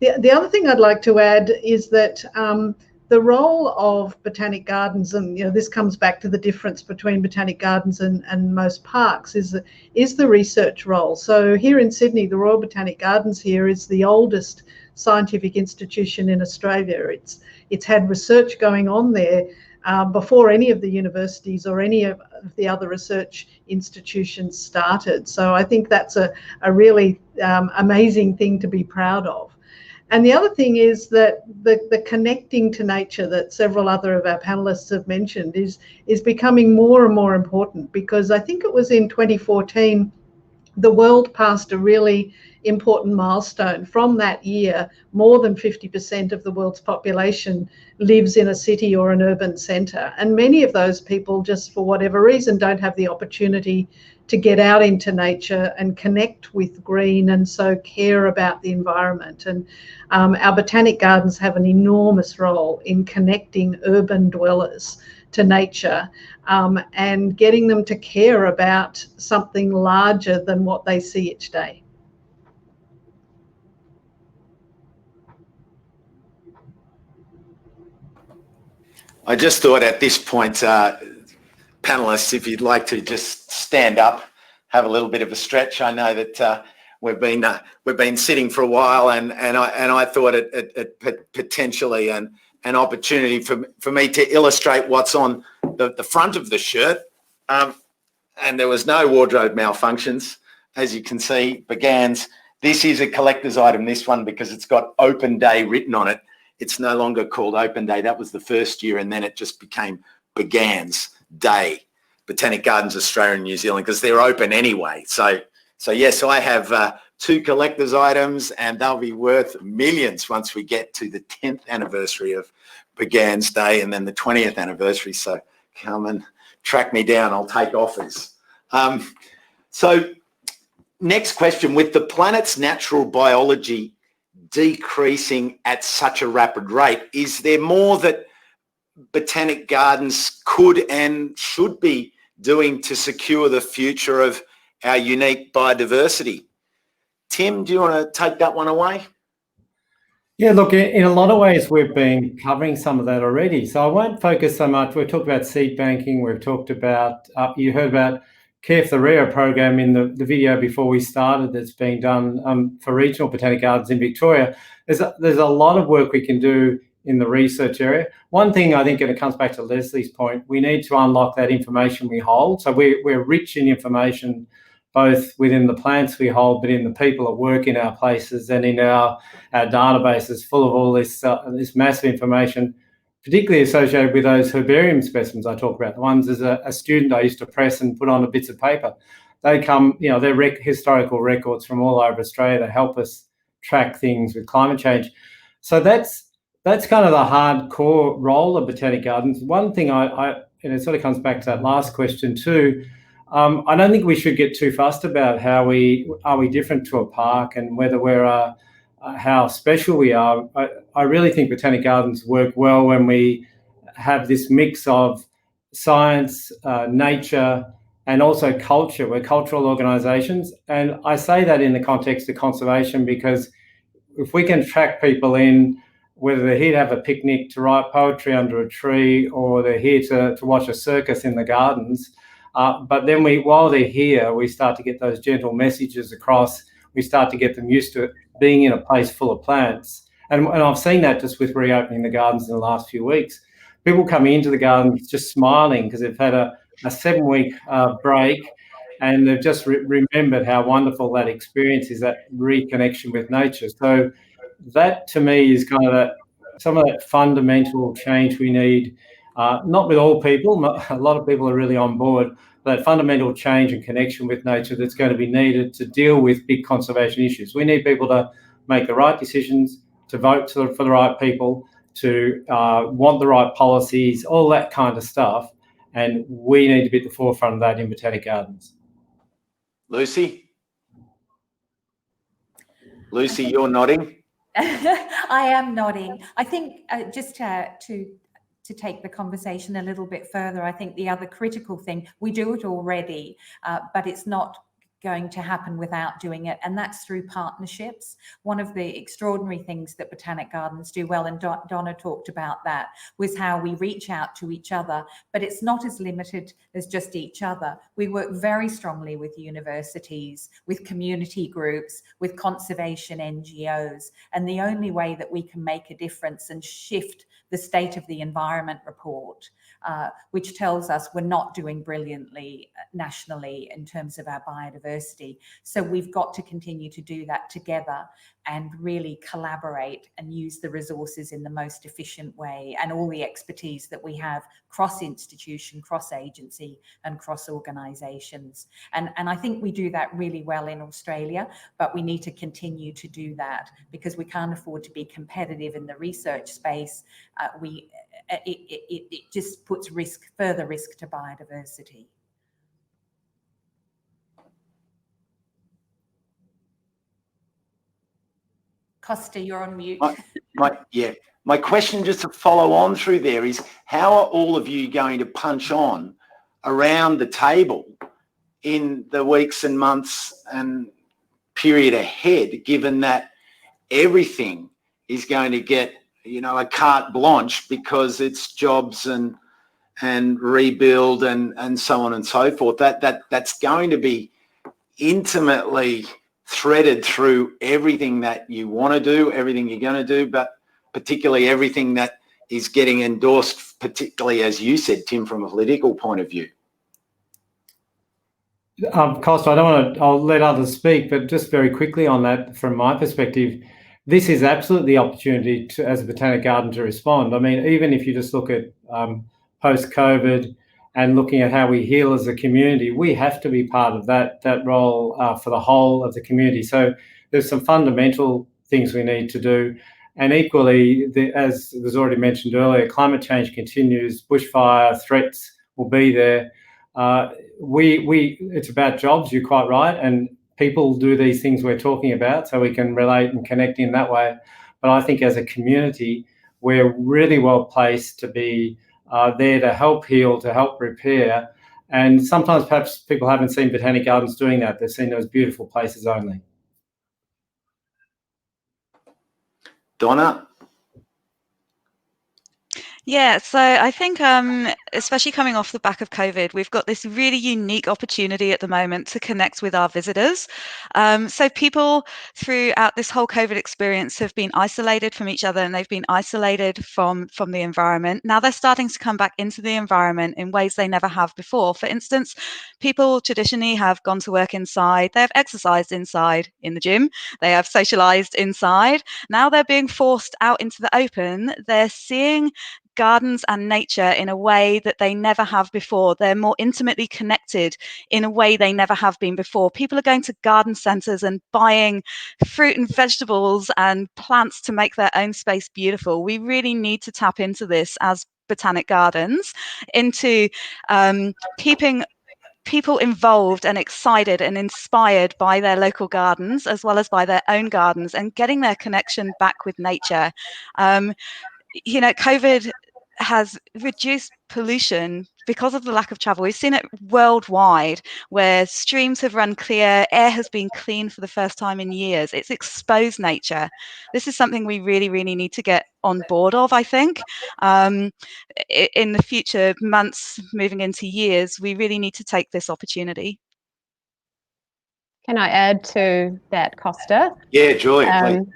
The other thing I'd like to add is that the role of botanic gardens, and this comes back to the difference between botanic gardens and most parks, is the research role. So here in Sydney, the Royal Botanic Gardens here is the oldest scientific institution in Australia. It's had research going on there before any of the universities or any of the other research institutions started. So I think that's a really amazing thing to be proud of. And the other thing is that the connecting to nature that several other of our panelists have mentioned is becoming more and more important, because I think it was in 2014 the world passed a really important milestone. From that year, more than 50% of the world's population lives in a city or an urban centre, and many of those people, just for whatever reason, don't have the opportunity to get out into nature and connect with green, and so care about the environment. And our botanic gardens have an enormous role in connecting urban dwellers to nature and getting them to care about something larger than what they see each day. I just thought at this point, panelists, if you'd like to just stand up, have a little bit of a stretch. I know that we've been sitting for a while, and I thought it potentially an opportunity for me to illustrate what's on the front of the shirt, and there was no wardrobe malfunctions. As you can see, Begans. This is a collector's item, this one, because it's got Open Day written on it. It's no longer called Open Day. That was the first year, and then it just became Begans Day, Botanic Gardens Australia and New Zealand, because they're open anyway. So yes, I have 2 collector's items, and they'll be worth millions once we get to the 10th anniversary of Begans Day and then the 20th anniversary. So come and track me down. I'll take offers. So next question, with the planet's natural biology decreasing at such a rapid rate, is there more that Botanic Gardens could and should be doing to secure the future of our unique biodiversity? Tim, do you want to take that one away? Yeah, look, in a lot of ways, we've been covering some of that already. So I won't focus so much. We've talked about seed banking. We've talked about, you heard about Care for the Rare program in the video before we started that's being done for regional botanic gardens in Victoria. There's a lot of work we can do in the research area. One thing I think, and it comes back to Lesley's point, we need to unlock that information we hold. So we're rich in information, both within the plants we hold, but in the people that work in our places and in our databases full of all this massive information, particularly associated with those herbarium specimens I talk about, the ones as a student I used to press and put on bits of paper. They come, they're historical records from all over Australia that help us track things with climate change. So that's kind of the hardcore role of Botanic Gardens. One thing and it sort of comes back to that last question too, I don't think we should get too fussed about how we different to a park and whether we're how special we are. I really think Botanic Gardens work well when we have this mix of science, nature, and also culture. We're cultural organisations, and I say that in the context of conservation because if we can track people in, whether they're here to have a picnic, to write poetry under a tree, or they're here to watch a circus in the gardens, but then while they're here, we start to get those gentle messages across. We start to get them used to being in a place full of plants. And I've seen that just with reopening the gardens in the last few weeks. People coming into the gardens just smiling because they've had a 7-week break and they've just remembered how wonderful that experience is, that reconnection with nature. So that to me is kind of some of that fundamental change we need, not with all people, a lot of people are really on board, that fundamental change and connection with nature that's going to be needed to deal with big conservation issues. We need people to make the right decisions, to vote for the right people, to want the right policies, all that kind of stuff. And we need to be at the forefront of that in Botanic Gardens. Lucy? Lucy, you're nodding. I am nodding. I think just to take the conversation a little bit further, I think the other critical thing, we do it already, but it's not going to happen without doing it, and that's through partnerships. One of the extraordinary things that Botanic Gardens do well, and Donna talked about that, was how we reach out to each other, but it's not as limited as just each other. We work very strongly with universities, with community groups, with conservation NGOs, and the only way that we can make a difference and shift the State of the Environment report, which tells us we're not doing brilliantly nationally in terms of our biodiversity. So we've got to continue to do that together and really collaborate and use the resources in the most efficient way and all the expertise that we have cross-institution, cross-agency and cross-organisations. And I think we do that really well in Australia, but we need to continue to do that because we can't afford to be competitive in the research space. It just puts further risk to biodiversity. Costa, you're on mute. My question just to follow on through there is, how are all of you going to punch on around the table in the weeks and months and period ahead, given that everything is going to get, a carte blanche because it's jobs and rebuild and so on and so forth. That's going to be intimately threaded through everything that you want to do, everything you're going to do, but particularly everything that is getting endorsed, particularly, as you said, Tim, from a political point of view. Costa, I don't want to, I'll let others speak, but just very quickly on that, from my perspective, this is absolutely the opportunity to, as a botanic garden, to respond. I mean, even if you just look at post-COVID and looking at how we heal as a community, we have to be part of that role for the whole of the community. So there's some fundamental things we need to do. And equally, as was already mentioned earlier, climate change continues, bushfire threats will be there. It's about jobs, you're quite right, and people do these things we're talking about, so we can relate and connect in that way. But I think as a community, we're really well placed to be there to help heal, to help repair. And sometimes perhaps people haven't seen botanic gardens doing that. They've seen those beautiful places only. Donna? Yeah, so I think especially coming off the back of COVID, we've got this really unique opportunity at the moment to connect with our visitors. So people throughout this whole COVID experience have been isolated from each other, and they've been isolated from the environment. Now they're starting to come back into the environment in ways they never have before. For instance, people traditionally have gone to work inside, they have exercised inside in the gym, they have socialized inside. Now they're being forced out into the open. They're seeing gardens and nature in a way that they never have before. They're more intimately connected in a way they never have been before. People are going to garden centres and buying fruit and vegetables and plants to make their own space beautiful. We really need to tap into this as Botanic Gardens, into keeping people involved and excited and inspired by their local gardens as well as by their own gardens, and getting their connection back with nature. You know, COVID has reduced pollution because of the lack of travel. We've seen it worldwide, where streams have run clear, air has been clean for the first time in years. It's exposed nature. This is something we really, really need to get on board of, I think. In the future months, moving into years, we really need to take this opportunity. Can I add to that, Costa? Yeah, Joy, please.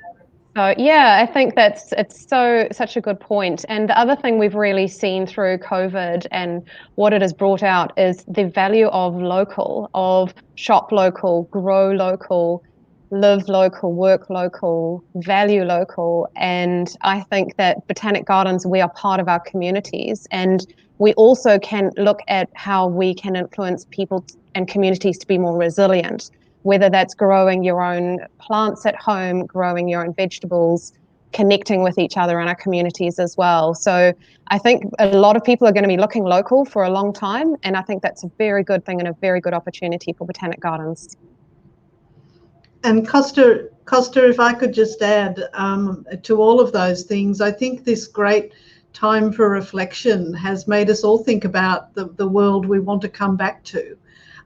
So yeah, I think it's such a good point. And the other thing we've really seen through COVID and what it has brought out is the value of local, of shop local, grow local, live local, work local, value local. And I think that Botanic Gardens, we are part of our communities, and we also can look at how we can influence people and communities to be more resilient, whether that's growing your own plants at home, growing your own vegetables, connecting with each other in our communities as well. So I think a lot of people are going to be looking local for a long time, and I think that's a very good thing and a very good opportunity for Botanic Gardens. And Costa, if I could just add to all of those things, I think this great time for reflection has made us all think about the world we want to come back to.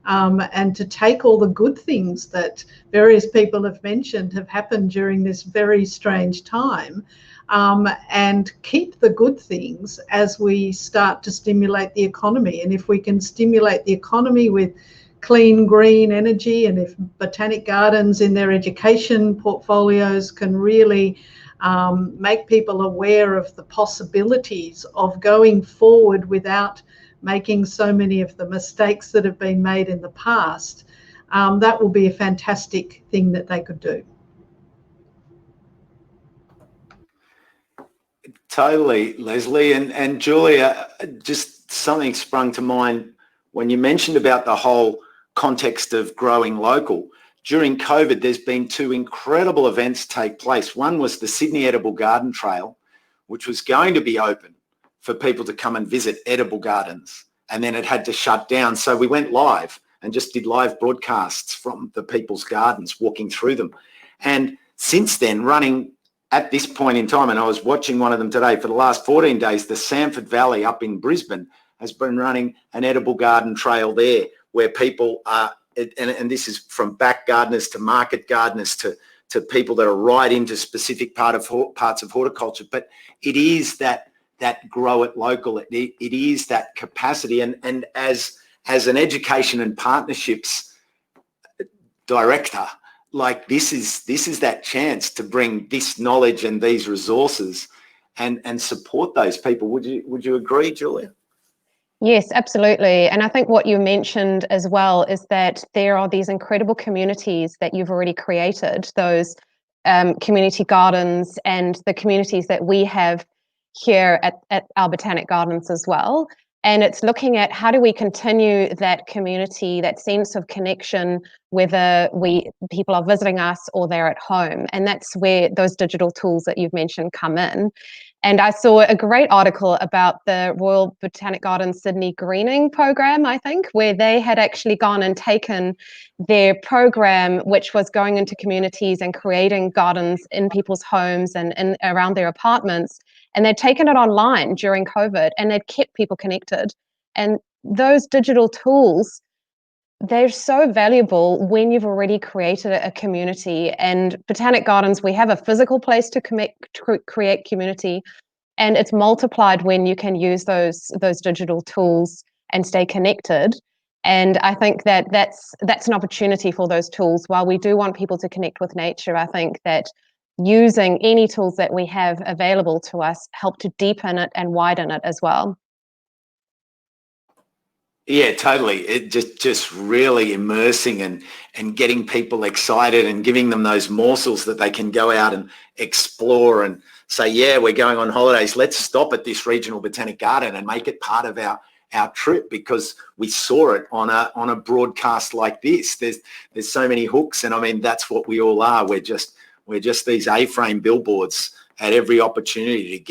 And to take all the good things that various people have mentioned have happened during this very strange time, and keep the good things as we start to stimulate the economy. And if we can stimulate the economy with clean, green energy, and if Botanic Gardens in their education portfolios can really make people aware of the possibilities of going forward without making so many of the mistakes that have been made in the past, that will be a fantastic thing that they could do. Totally, Lesley. And Julia, just something sprung to mind when you mentioned about the whole context of growing local. During COVID, there's been two incredible events take place. One was the Sydney Edible Garden Trail, which was going to be open for people to come and visit edible gardens, and then it had to shut down. So we went live and just did live broadcasts from the people's gardens, walking through them. And since then, running at this point in time, and I was watching one of them today, for the last 14 days, the Samford Valley up in Brisbane has been running an edible garden trail there, where people are, and this is from back gardeners to market gardeners to people that are right into specific parts of horticulture. But it is that grow it local. It is that capacity. And as an education and partnerships director, like this is that chance to bring this knowledge and these resources and support those people. Would you agree, Julia? Yes, absolutely. And I think what you mentioned as well is that there are these incredible communities that you've already created, those community gardens and the communities that we have here at our Botanic Gardens as well. And it's looking at how do we continue that community, that sense of connection, whether people are visiting us or they're at home. And that's where those digital tools that you've mentioned come in. And I saw a great article about the Royal Botanic Gardens Sydney Greening program, I think, where they had actually gone and taken their program, which was going into communities and creating gardens in people's homes and around their apartments. And they'd taken it online during COVID and they'd kept people connected. And those digital tools, they're so valuable when you've already created a community. And Botanic Gardens, we have a physical place to create community, and it's multiplied when you can use those digital tools and stay connected. And I think that that's an opportunity for those tools. While we do want people to connect with nature, I think that using any tools that we have available to us help to deepen it and widen it as well. Yeah, totally. It just really immersing and getting people excited and giving them those morsels that they can go out and explore and say, yeah, we're going on holidays. Let's stop at this regional botanic garden and make it part of our trip because we saw it on a broadcast like this. There's so many hooks, and I mean that's what we all are. We're just these A-frame billboards at every opportunity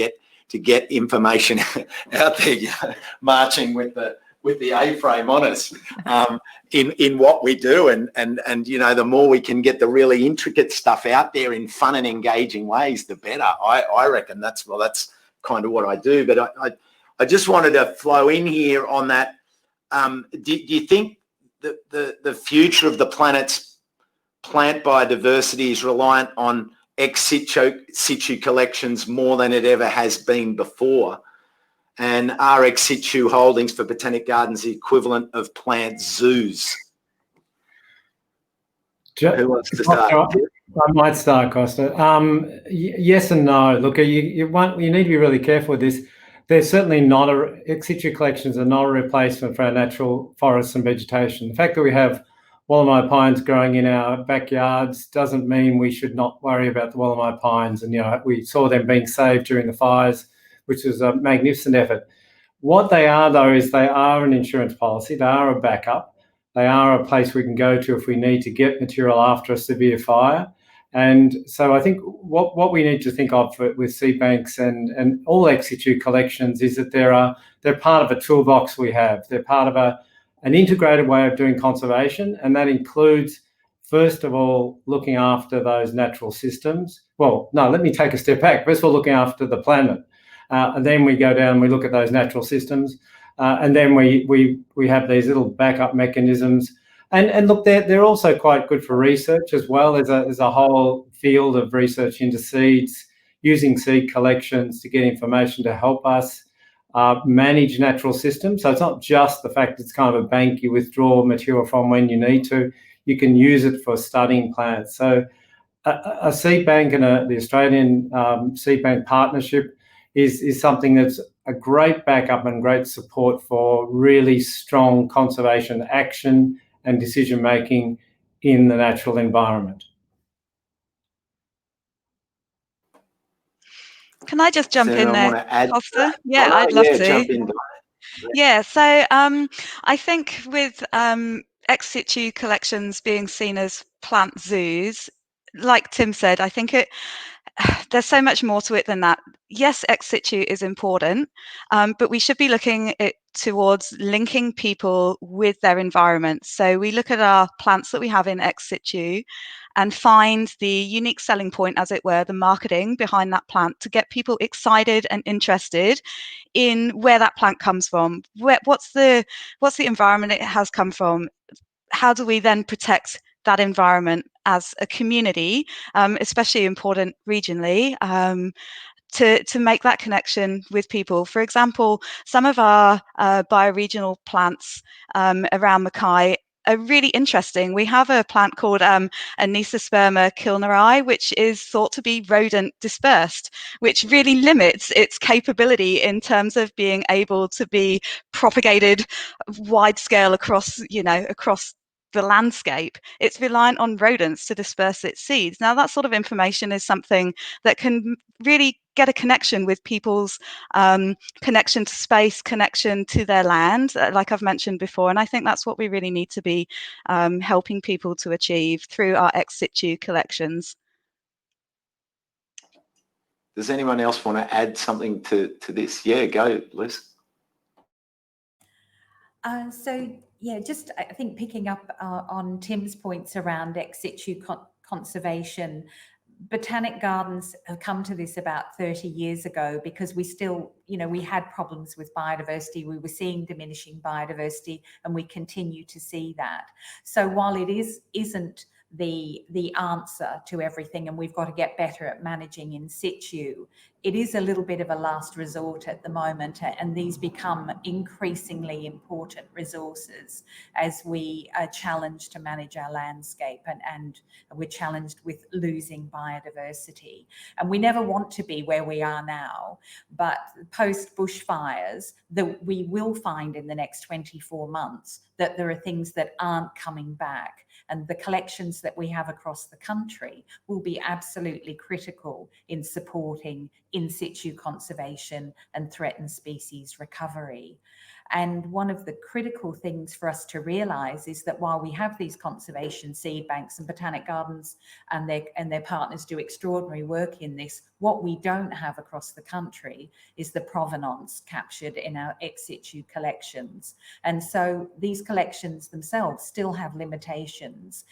to get information out there, you know, marching with the A-frame on us in what we do, and you know, the more we can get the really intricate stuff out there in fun and engaging ways, the better. I reckon that's kind of what I do. But I just wanted to flow in here on that. Do you think the future of the planet's plant biodiversity is reliant on ex situ collections more than it ever has been before? And are ex situ holdings for botanic gardens the equivalent of plant zoos? Who wants to start? I might start, Costa. Yes and no. Look, you need to be really careful with this. There's certainly not ex situ collections are not a replacement for our natural forests and vegetation. The fact that we have Wollemi pines growing in our backyards doesn't mean we should not worry about the Wollemi pines. And, you know, we saw them being saved during the fires, which was a magnificent effort. What they are, though, is they are an insurance policy. They are a backup. They are a place we can go to if we need to get material after a severe fire. And so I think what we need to think of with seed banks and all ex situ collections is that they're part of a toolbox we have. They're part of an integrated way of doing conservation, and that includes, first of all, looking after those natural systems. Well, no, let me take a step back. First of all, looking after the planet. And then we go down and we look at those natural systems. And then we have these little backup mechanisms. And look, they're also quite good for research as well. There's a whole field of research into seeds, using seed collections to get information to help us manage natural systems. So it's not just the fact it's kind of a bank you withdraw material from when you need to. You can use it for studying plants. So a seed bank and the Australian seed bank partnership is something that's a great backup and great support for really strong conservation action and decision making in the natural environment. Can I just jump in there, Costa? Yeah, Oh, I'd love to. Jump in. Yeah, so I think with ex situ collections being seen as plant zoos, like Tim said, I think there's so much more to it than that. Yes, ex situ is important, but we should be looking towards linking people with their environment. So we look at our plants that we have in ex situ and find the unique selling point, as it were, the marketing behind that plant to get people excited and interested in where that plant comes from. What's the environment it has come from? How do we then protect that environment as a community, especially important regionally, to make that connection with people? For example, some of our bioregional plants around Mackay are really interesting. We have a plant called Anisosperma kilneri, which is thought to be rodent dispersed, which really limits its capability in terms of being able to be propagated wide scale across, across the landscape. It's reliant on rodents to disperse its seeds. Now, that sort of information is something that can really get a connection with people's connection to space, connection to their land, like I've mentioned before. And I think that's what we really need to be helping people to achieve through our ex situ collections. Does anyone else want to add something to this? Yeah, go, Liz. Yeah, just I think picking up on Tim's points around ex situ conservation, Botanic Gardens have come to this about 30 years ago because we still, we had problems with biodiversity. We were seeing diminishing biodiversity, and we continue to see that. So while it isn't the answer to everything, and we've got to get better at managing in situ, it is a little bit of a last resort at the moment, and these become increasingly important resources as we are challenged to manage our landscape, and we're challenged with losing biodiversity. And we never want to be where we are now, but post bushfires, we will find in the next 24 months that there are things that aren't coming back. And the collections that we have across the country will be absolutely critical in supporting in situ conservation and threatened species recovery. And one of the critical things for us to realise is that while we have these conservation seed banks, and Botanic Gardens and their partners do extraordinary work in this, what we don't have across the country is the provenance captured in our ex situ collections. And so these collections themselves still have limitations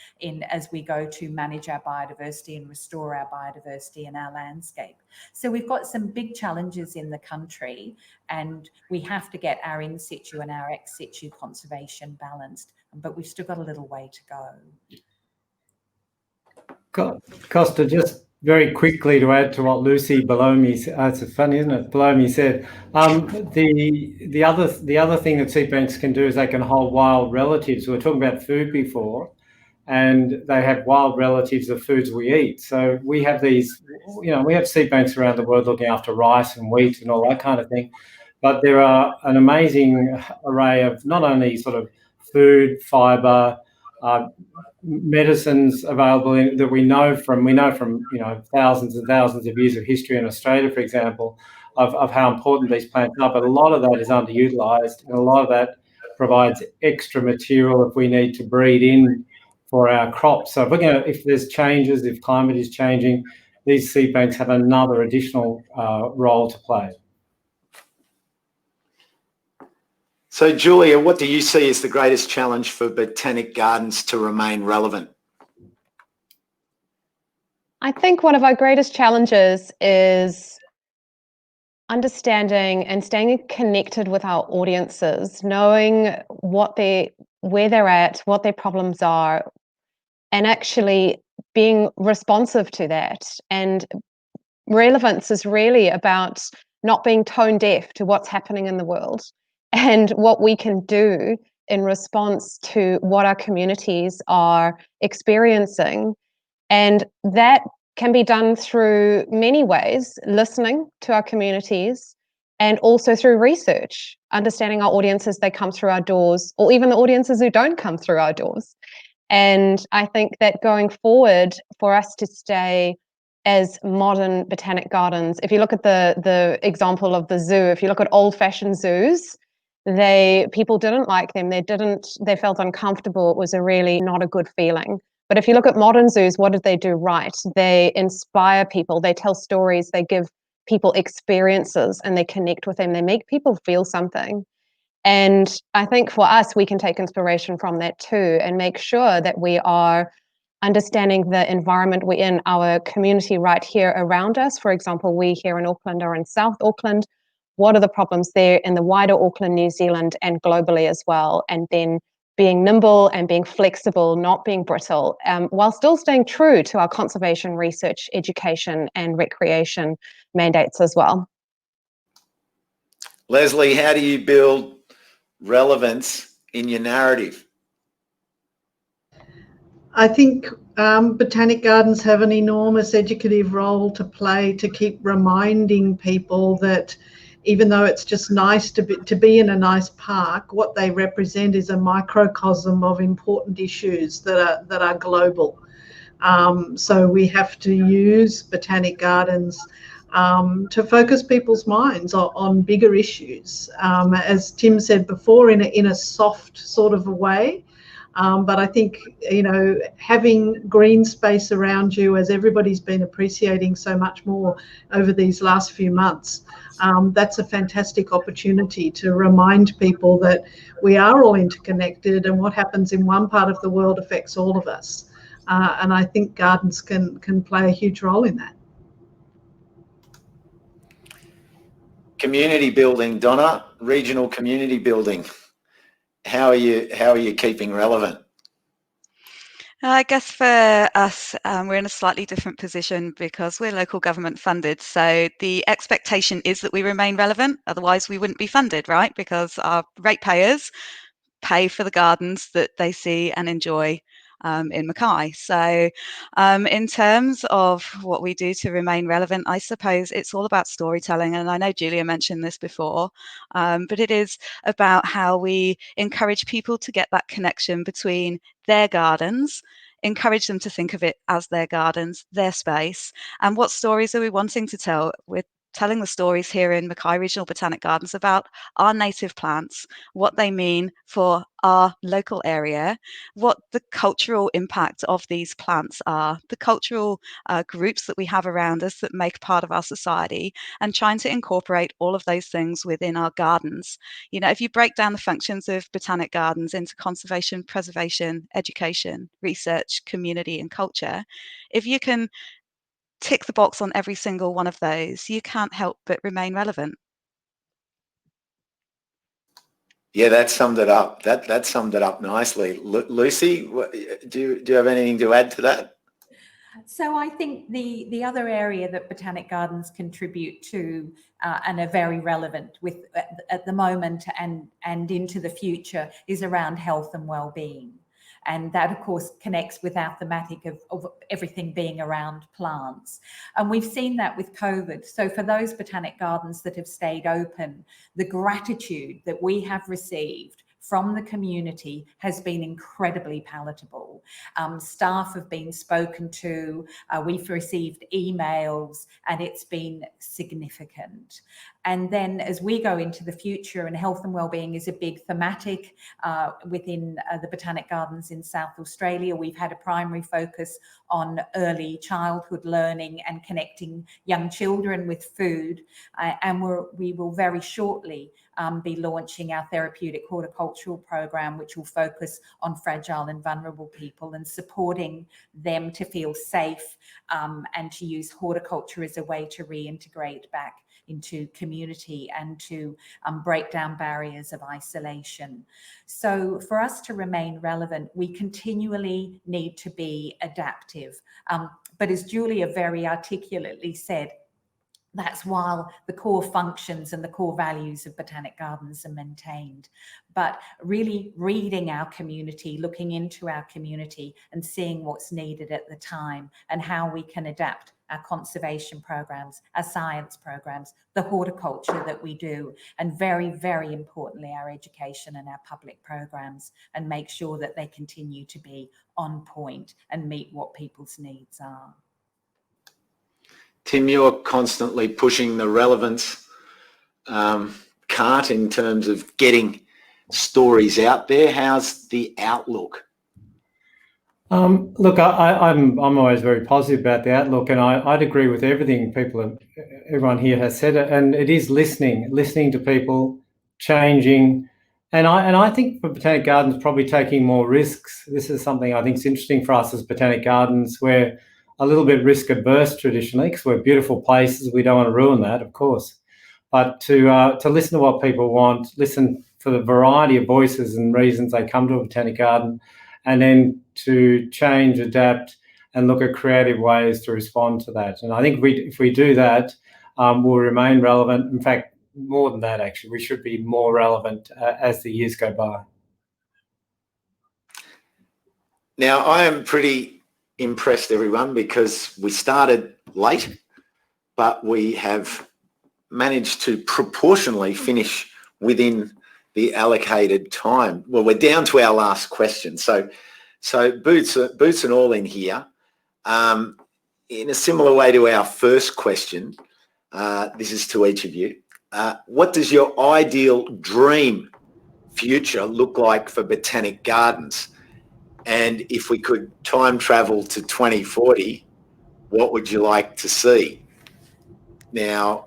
as we go to manage our biodiversity and restore our biodiversity in our landscape. So we've got some big challenges in the country, and we have to get our in situ and our ex situ conservation balanced, but we've still got a little way to go. Costa, just very quickly to add to what Lucy below me said, it's funny, isn't it? Below me said, the other thing that seed banks can do is they can hold wild relatives. We were talking about food before, and they have wild relatives of foods we eat. So we have these, we have seed banks around the world looking after rice and wheat and all that kind of thing. But there are an amazing array of not only sort of food, fibre, medicines available that we know from thousands and thousands of years of history in Australia, for example, of how important these plants are. But a lot of that is underutilised, and a lot of that provides extra material if we need to breed in for our crops. So if there's changes, if climate is changing, these seed banks have another additional role to play. So, Julia, what do you see as the greatest challenge for Botanic Gardens to remain relevant? I think one of our greatest challenges is understanding and staying connected with our audiences, knowing where they're at, what their problems are, and actually being responsive to that. And relevance is really about not being tone deaf to what's happening in the world and what we can do in response to what our communities are experiencing. And that can be done through many ways: listening to our communities, and also through research, understanding our audiences, they come through our doors, or even the audiences who don't come through our doors. And I think that going forward, for us to stay as modern botanic gardens, if you look at the example of the zoo, if you look at old-fashioned zoos, people didn't like them. They felt uncomfortable. It was really not a good feeling. But if you look at modern zoos, what did they do right? They inspire people. They tell stories. They give people experiences, and they connect with them. They make people feel something. And I think for us, we can take inspiration from that too, and make sure that we are understanding the environment we're in, our community right here around us. For example, we here in Auckland are in South Auckland. What are the problems there in the wider Auckland, New Zealand, and globally as well? And then being nimble and being flexible, not being brittle, while still staying true to our conservation, research, education, and recreation mandates as well. Lesley, how do you build relevance in your narrative? I think Botanic Gardens have an enormous educative role to play to keep reminding people that even though it's just nice to be in a nice park, what they represent is a microcosm of important issues that are global. So we have to use Botanic Gardens to focus people's minds on bigger issues, as Tim said before, in a soft sort of a way. But I think, you know, having green space around you, as everybody's been appreciating so much more over these last few months, that's a fantastic opportunity to remind people that we are all interconnected and what happens in one part of the world affects all of us. And I think gardens can play a huge role in that. Community building, Donna, regional community building. How are you keeping relevant? I guess for us, we're in a slightly different position because we're local government funded. So the expectation is that we remain relevant. Otherwise, we wouldn't be funded, right? Because our ratepayers pay for the gardens that they see and enjoy in Mackay. So in terms of what we do to remain relevant, I suppose it's all about storytelling. And I know Julia mentioned this before, but it is about how we encourage people to get that connection between their gardens, encourage them to think of it as their gardens, their space, and what stories are we wanting to tell? We're telling the stories here in Mackay Regional Botanic Gardens about our native plants, what they mean for our local area, what the cultural impact of these plants are, the cultural groups that we have around us that make part of our society, and trying to incorporate all of those things within our gardens. You know, if you break down the functions of botanic gardens into conservation, preservation, education, research, community, and culture, if you can tick the box on every single one of those, you can't help but remain relevant. Yeah, that summed it up. That summed it up nicely. Lucy, do you have anything to add to that? So I think the other area that Botanic Gardens contribute to and are very relevant with at the moment and into the future is around health and well-being. And that, of course, connects with our thematic of everything being around plants. And we've seen that with COVID. So for those botanic gardens that have stayed open, the gratitude that we have received from the community has been incredibly palatable. Staff have been spoken to, we've received emails, and it's been significant. And then as we go into the future, and health and wellbeing is a big thematic within the Botanic Gardens in South Australia, we've had a primary focus on early childhood learning and connecting young children with food. And we will very shortly be launching our therapeutic horticultural program, which will focus on fragile and vulnerable people and supporting them to feel safe and to use horticulture as a way to reintegrate back into community and to break down barriers of isolation. So for us to remain relevant, we continually need to be adaptive. But as Julia very articulately said, that's while the core functions and the core values of Botanic Gardens are maintained. But really reading our community, looking into our community and seeing what's needed at the time and how we can adapt our conservation programs, our science programs, the horticulture that we do, and very, very importantly, our education and our public programs, and make sure that they continue to be on point and meet what people's needs are. Tim, you're constantly pushing the relevance cart in terms of getting stories out there. How's the outlook? Look, I'm always very positive about the outlook, and I'd agree with everything everyone here has said. And it is listening to people, changing, and I think for Botanic Gardens probably taking more risks. This is something I think is interesting for us as Botanic Gardens. We're a little bit risk adverse traditionally because we're beautiful places. We don't want to ruin that, of course. But to listen to what people want, listen for the variety of voices and reasons they come to a Botanic Garden, and then to change, adapt, and look at creative ways to respond to that. And I think if we do that, we'll remain relevant. In fact, more than that, actually, we should be more relevant as the years go by. Now, I am pretty impressed, everyone, because we started late, but we have managed to proportionally finish within the allocated time. Well, we're down to our last question. So boots and all in here. In a similar way to our first question, this is to each of you. What does your ideal dream future look like for Botanic Gardens? And if we could time travel to 2040, what would you like to see? Now,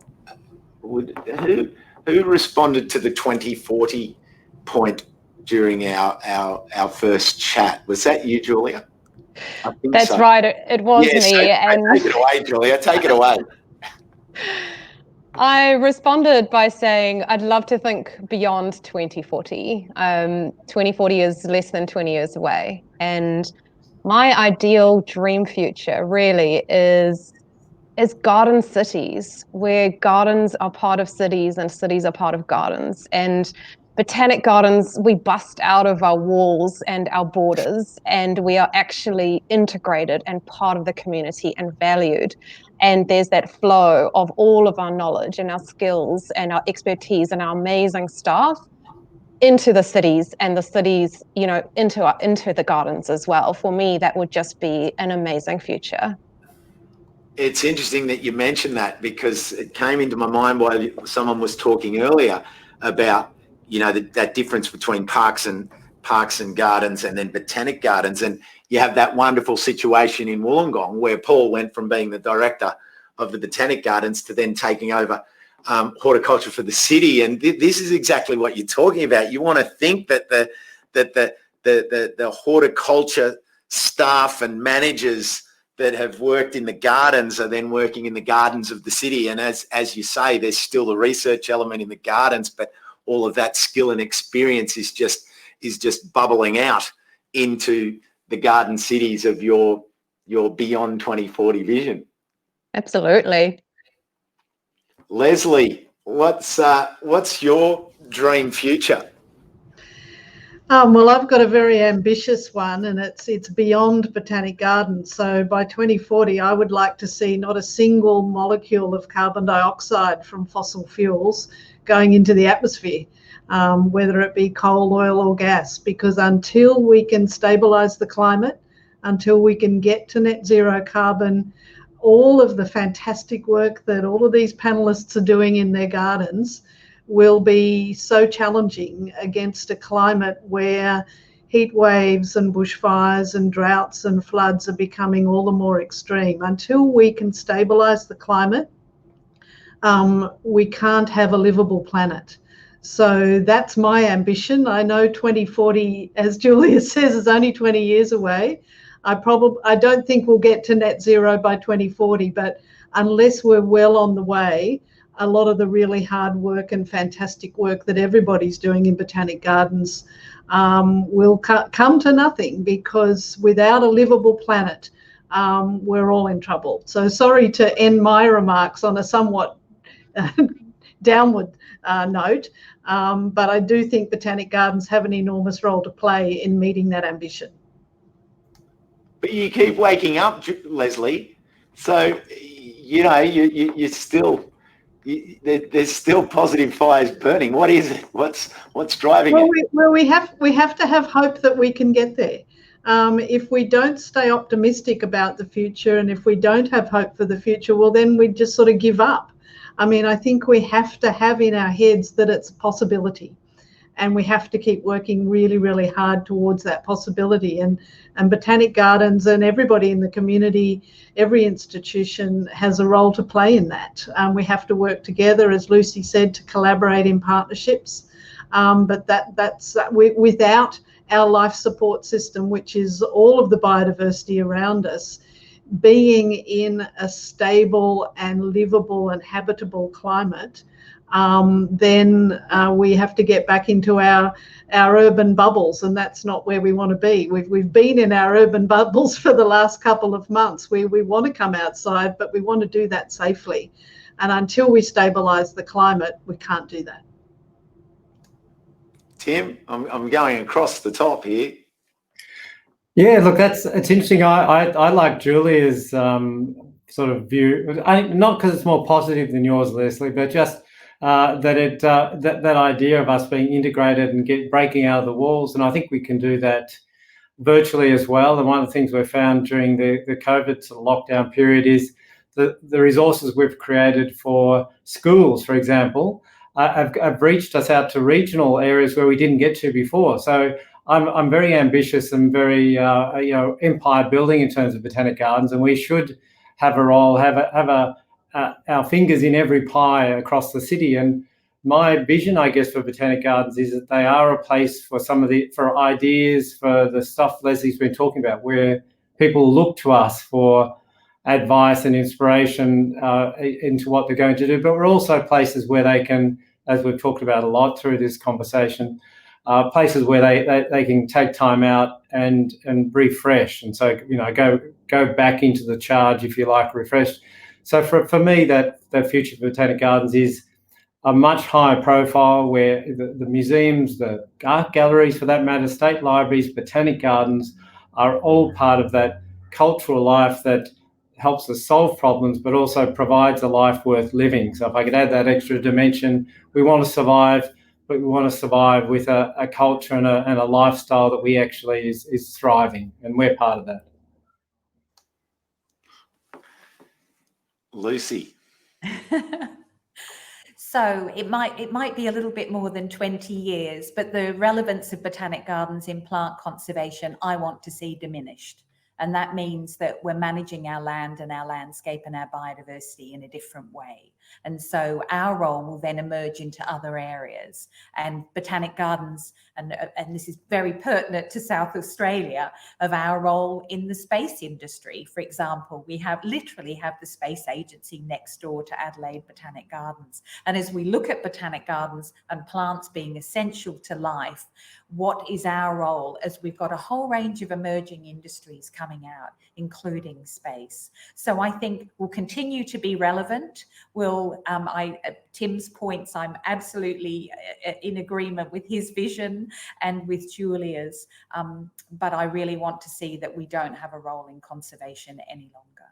who responded to the 2040 point during our first chat? Was that you, Julia? I think That's so. right. It was Yes, me. so And take it away, Julia. Take it away. I responded by saying I'd love to think beyond 2040. 2040 is less than 20 years away. And my ideal dream future really is garden cities, where gardens are part of cities and cities are part of gardens. And Botanic Gardens, we bust out of our walls and our borders, and we are actually integrated and part of the community and valued. And there's that flow of all of our knowledge and our skills and our expertise and our amazing staff into the cities, and the cities, you know, into the gardens as well. For me, that would just be an amazing future. It's interesting that you mentioned that, because it came into my mind while someone was talking earlier about, you know, that difference between parks and gardens and then Botanic Gardens. And you have that wonderful situation in Wollongong where Paul went from being the director of the Botanic Gardens to then taking over horticulture for the city. And this is exactly what you're talking about. You want to think that the horticulture staff and managers that have worked in the gardens are then working in the gardens of the city. And as you say, there's still the research element in the gardens, but all of that skill and experience is just bubbling out into the garden cities of your beyond 2040 vision. Absolutely. Lesley, what's your dream future? Well, I've got a very ambitious one, and it's beyond Botanic Gardens. So by 2040, I would like to see not a single molecule of carbon dioxide from fossil fuels going into the atmosphere, whether it be coal, oil or gas, because until we can stabilise the climate, until we can get to net zero carbon, all of the fantastic work that all of these panelists are doing in their gardens will be so challenging against a climate where heat waves and bushfires and droughts and floods are becoming all the more extreme. Until we can stabilise the climate, we can't have a livable planet. So that's my ambition. I know 2040, as Julia says, is only 20 years away. I don't think we'll get to net zero by 2040, but unless we're well on the way, a lot of the really hard work and fantastic work that everybody's doing in Botanic Gardens will come to nothing, because without a livable planet, we're all in trouble. So sorry to end my remarks on a somewhat downward note, but I do think Botanic Gardens have an enormous role to play in meeting that ambition. But you keep waking up, Lesley. So, you know, you're still, there's still positive fires burning. What is it? What's driving it? We have to have hope that we can get there. If we don't stay optimistic about the future, and if we don't have hope for the future, well, then we just sort of give up. I mean, I think we have to have in our heads that it's a possibility, and we have to keep working really, really hard towards that possibility. And Botanic Gardens and everybody in the community, every institution has a role to play in that. We have to work together, as Lucy said, to collaborate in partnerships. But that's without our life support system, which is all of the biodiversity around us, being in a stable and livable and habitable climate, then we have to get back into our urban bubbles, and that's not where we want to be. We've been in our urban bubbles for the last couple of months. We want to come outside, but we want to do that safely. And until we stabilise the climate, we can't do that. Tim, I'm going across the top here. Yeah, look, it's interesting. I like Julia's sort of view, not because it's more positive than yours, Lesley, but just that idea of us being integrated and breaking out of the walls. And I think we can do that virtually as well. And one of the things we've found during the COVID sort of lockdown period is the resources we've created for schools, for example, have reached us out to regional areas where we didn't get to before. So I'm very ambitious and very empire building in terms of Botanic Gardens, and we should have a role, have our fingers in every pie across the city. And my vision, I guess, for Botanic Gardens is that they are a place for for ideas, for the stuff Lesley's been talking about, where people look to us for advice and inspiration into what they're going to do. But we're also places where they can, as we've talked about a lot through this conversation, places where they can take time out and refresh, and so go back into the charge, if you like, refreshed. So for me, that future for Botanic Gardens is a much higher profile, where the museums, the art galleries for that matter, state libraries, Botanic Gardens are all part of that cultural life that helps us solve problems, but also provides a life worth living. So if I could add that extra dimension, we want to survive, but we want to survive with a culture and a lifestyle that we actually is thriving, and we're part of that. Lucy. So it might be a little bit more than 20 years, but the relevance of Botanic Gardens in plant conservation, I want to see diminished. And that means that we're managing our land and our landscape and our biodiversity in a different way. And so our role will then emerge into other areas. And Botanic Gardens, and this is very pertinent to South Australia, of our role in the space industry. For example, we literally have the space agency next door to Adelaide Botanic Gardens. And as we look at Botanic Gardens and plants being essential to life, what is our role, as we've got a whole range of emerging industries coming out, including space? So I think we'll continue to be relevant. Tim's points, I'm absolutely in agreement with his vision and with Julia's, but I really want to see that we don't have a role in conservation any longer.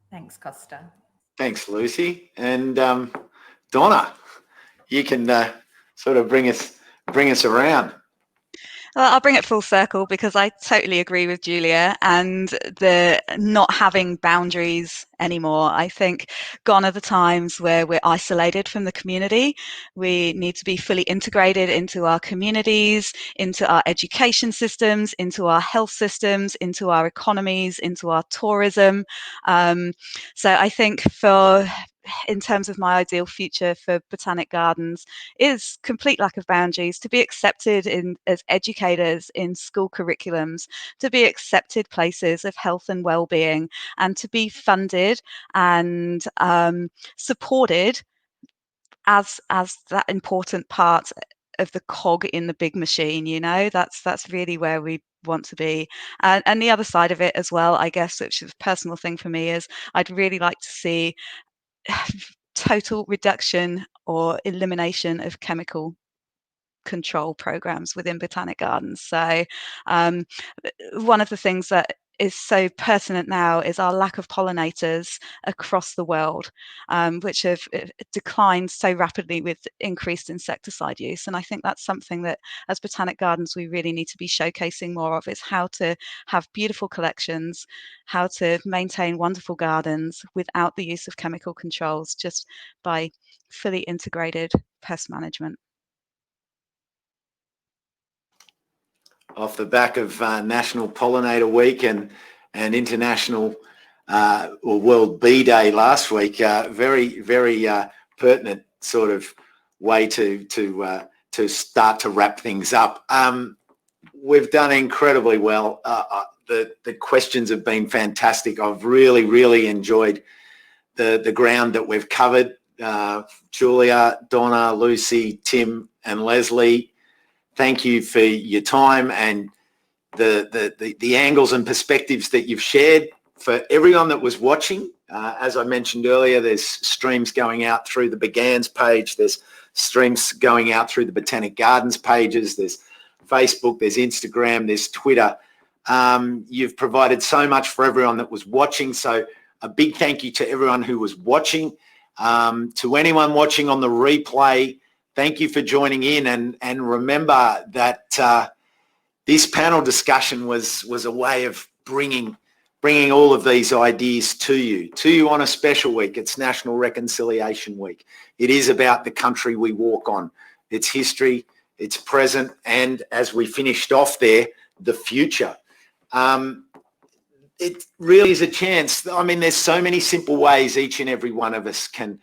Thanks, Costa. Thanks, Lucy. And Donna, you can sort of bring us around. Well, I'll bring it full circle, because I totally agree with Julia, and the not having boundaries anymore. I think gone are the times where we're isolated from the community. We need to be fully integrated into our communities, into our education systems, into our health systems, into our economies, into our tourism. So I think in terms of my ideal future for Botanic Gardens is complete lack of boundaries, to be accepted as educators in school curriculums, to be accepted places of health and well-being, and to be funded and supported as that important part of the cog in the big machine. That's really where we want to be. And the other side of it as well, I guess, which is a personal thing for me, is I'd really like to see total reduction or elimination of chemical control programs within Botanic Gardens. So one of the things that is so pertinent now is our lack of pollinators across the world, which have declined so rapidly with increased insecticide use. And I think that's something that as Botanic Gardens we really need to be showcasing more of, is how to have beautiful collections, how to maintain wonderful gardens without the use of chemical controls, just by fully integrated pest management. Off the back of National Pollinator Week and International or World Bee Day last week, very, very pertinent sort of way to start to wrap things up. We've done incredibly well. The questions have been fantastic. I've really, really enjoyed the ground that we've covered. Julia, Donna, Lucy, Tim and Lesley, thank you for your time and the angles and perspectives that you've shared. For everyone that was watching, as I mentioned earlier, there's streams going out through the Begans page. There's streams going out through the Botanic Gardens pages. There's Facebook, there's Instagram, there's Twitter. You've provided so much for everyone that was watching. So a big thank you to everyone who was watching. To anyone watching on the replay, thank you for joining in. And remember that this panel discussion was a way of bringing all of these ideas to you on a special week. It's National Reconciliation Week. It is about the country we walk on, its history, its present, and as we finished off there, the future. It really is a chance. I mean, there's so many simple ways each and every one of us can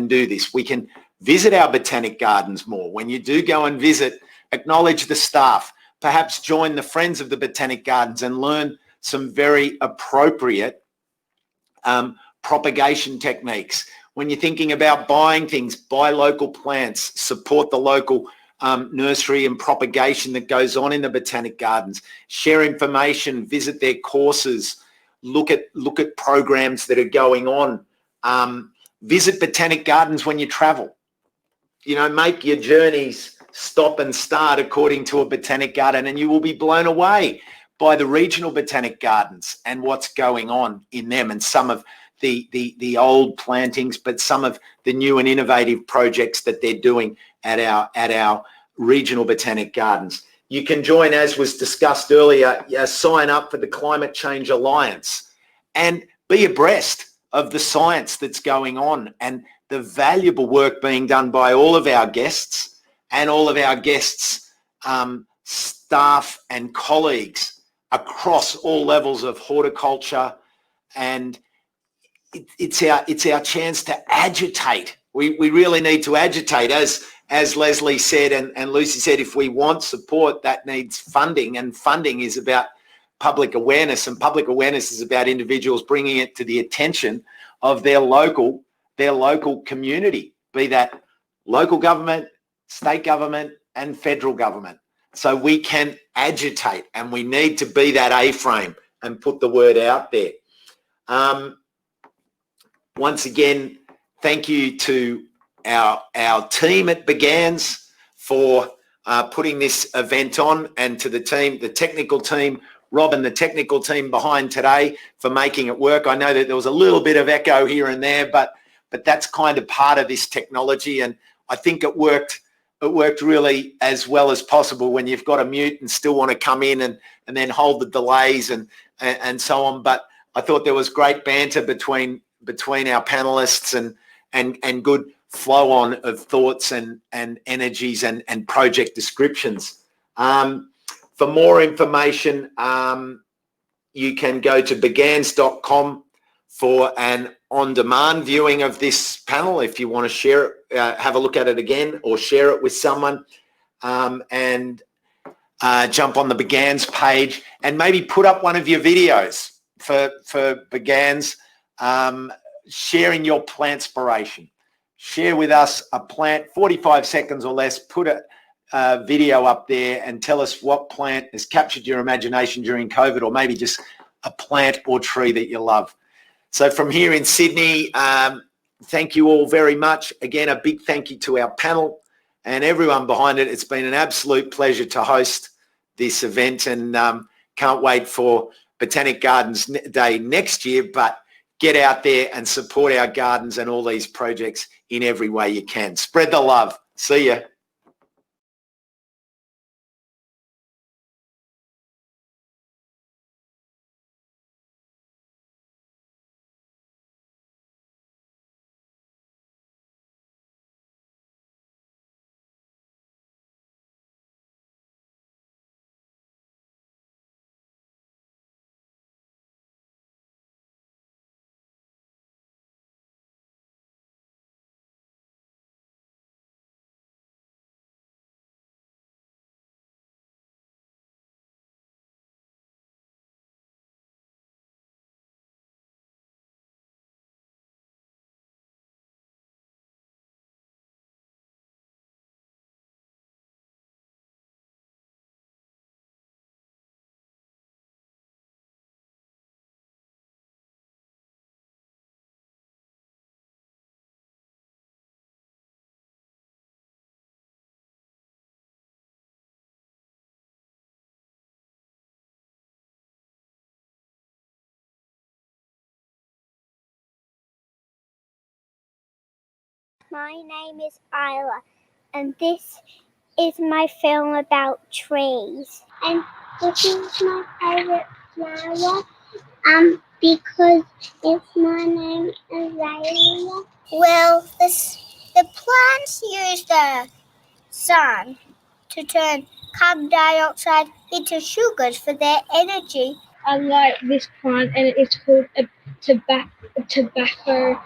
do this. We can visit our botanic gardens more. When you do go and visit, acknowledge the staff, perhaps join the Friends of the Botanic Gardens and learn some very appropriate propagation techniques. When you're thinking about buying things, buy local plants, support the local nursery and propagation that goes on in the Botanic Gardens, share information, visit their courses, look at programs that are going on, visit Botanic Gardens when you travel. You know, make your journeys stop and start according to a botanic garden, and you will be blown away by the regional botanic gardens and what's going on in them, and some of the old plantings, but some of the new and innovative projects that they're doing at our regional botanic gardens. You can join, as was discussed earlier, sign up for the Climate Change Alliance and be abreast of the science that's going on and the valuable work being done by all of our guests and all of our guests' staff and colleagues across all levels of horticulture. And it's our chance to agitate. We really need to agitate, as Lesley said and Lucy said. If we want support, that needs funding, and funding is about public awareness, and public awareness is about individuals bringing it to the attention of their local community, be that local government, state government and federal government. So we can agitate, and we need to be that A-frame and put the word out there. Once again, thank you to our team at Begans for putting this event on, and to the team, the technical team, Rob and the technical team behind today for making it work. I know that there was a little bit of echo here and there, but that's kind of part of this technology, and I think it worked really as well as possible when you've got a mute and still want to come in and then hold the delays and so on. But I thought there was great banter between our panelists and good flow on of thoughts and energies and project descriptions. For more information, you can go to begans.com for an on-demand viewing of this panel if you want to share it, have a look at it again or share it with someone, and jump on the Begans page and maybe put up one of your videos for Begans, sharing your plantspiration. Share with us a plant, 45 seconds or less, put a video up there and tell us what plant has captured your imagination during COVID, or maybe just a plant or tree that you love. So from here in Sydney, thank you all very much. Again, a big thank you to our panel and everyone behind it. It's been an absolute pleasure to host this event, and can't wait for Botanic Gardens Day next year, but get out there and support our gardens and all these projects in every way you can. Spread the love. See ya. My name is Isla, and this is my film about trees. And this is my favourite flower, because it's my name Azalea. Well, the plants use the sun to turn carbon dioxide into sugars for their energy. I like this plant, and it's called a tobacco.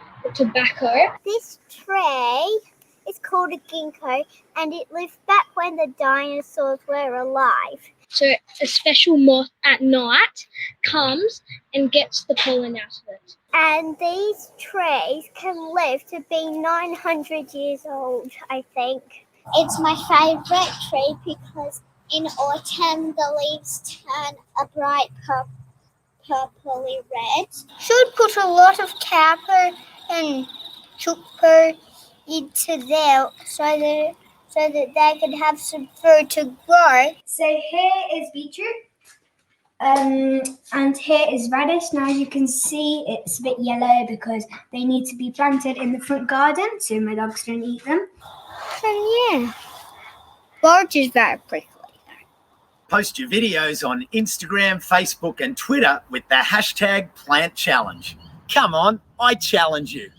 This tree is called a ginkgo, and it lived back when the dinosaurs were alive. So a special moth at night comes and gets the pollen out of it. And these trees can live to be 900 years old, I think. It's my favourite tree because in autumn the leaves turn a bright purpley red. Should put a lot of copper and sugar into there so that they can have some food to grow. So here is beetroot, and here is radish. Now you can see it's a bit yellow because they need to be planted in the front garden so my dogs don't eat them. And yeah, forage is very quickly. Post your videos on Instagram, Facebook and Twitter with the hashtag Plant Challenge. Come on, I challenge you.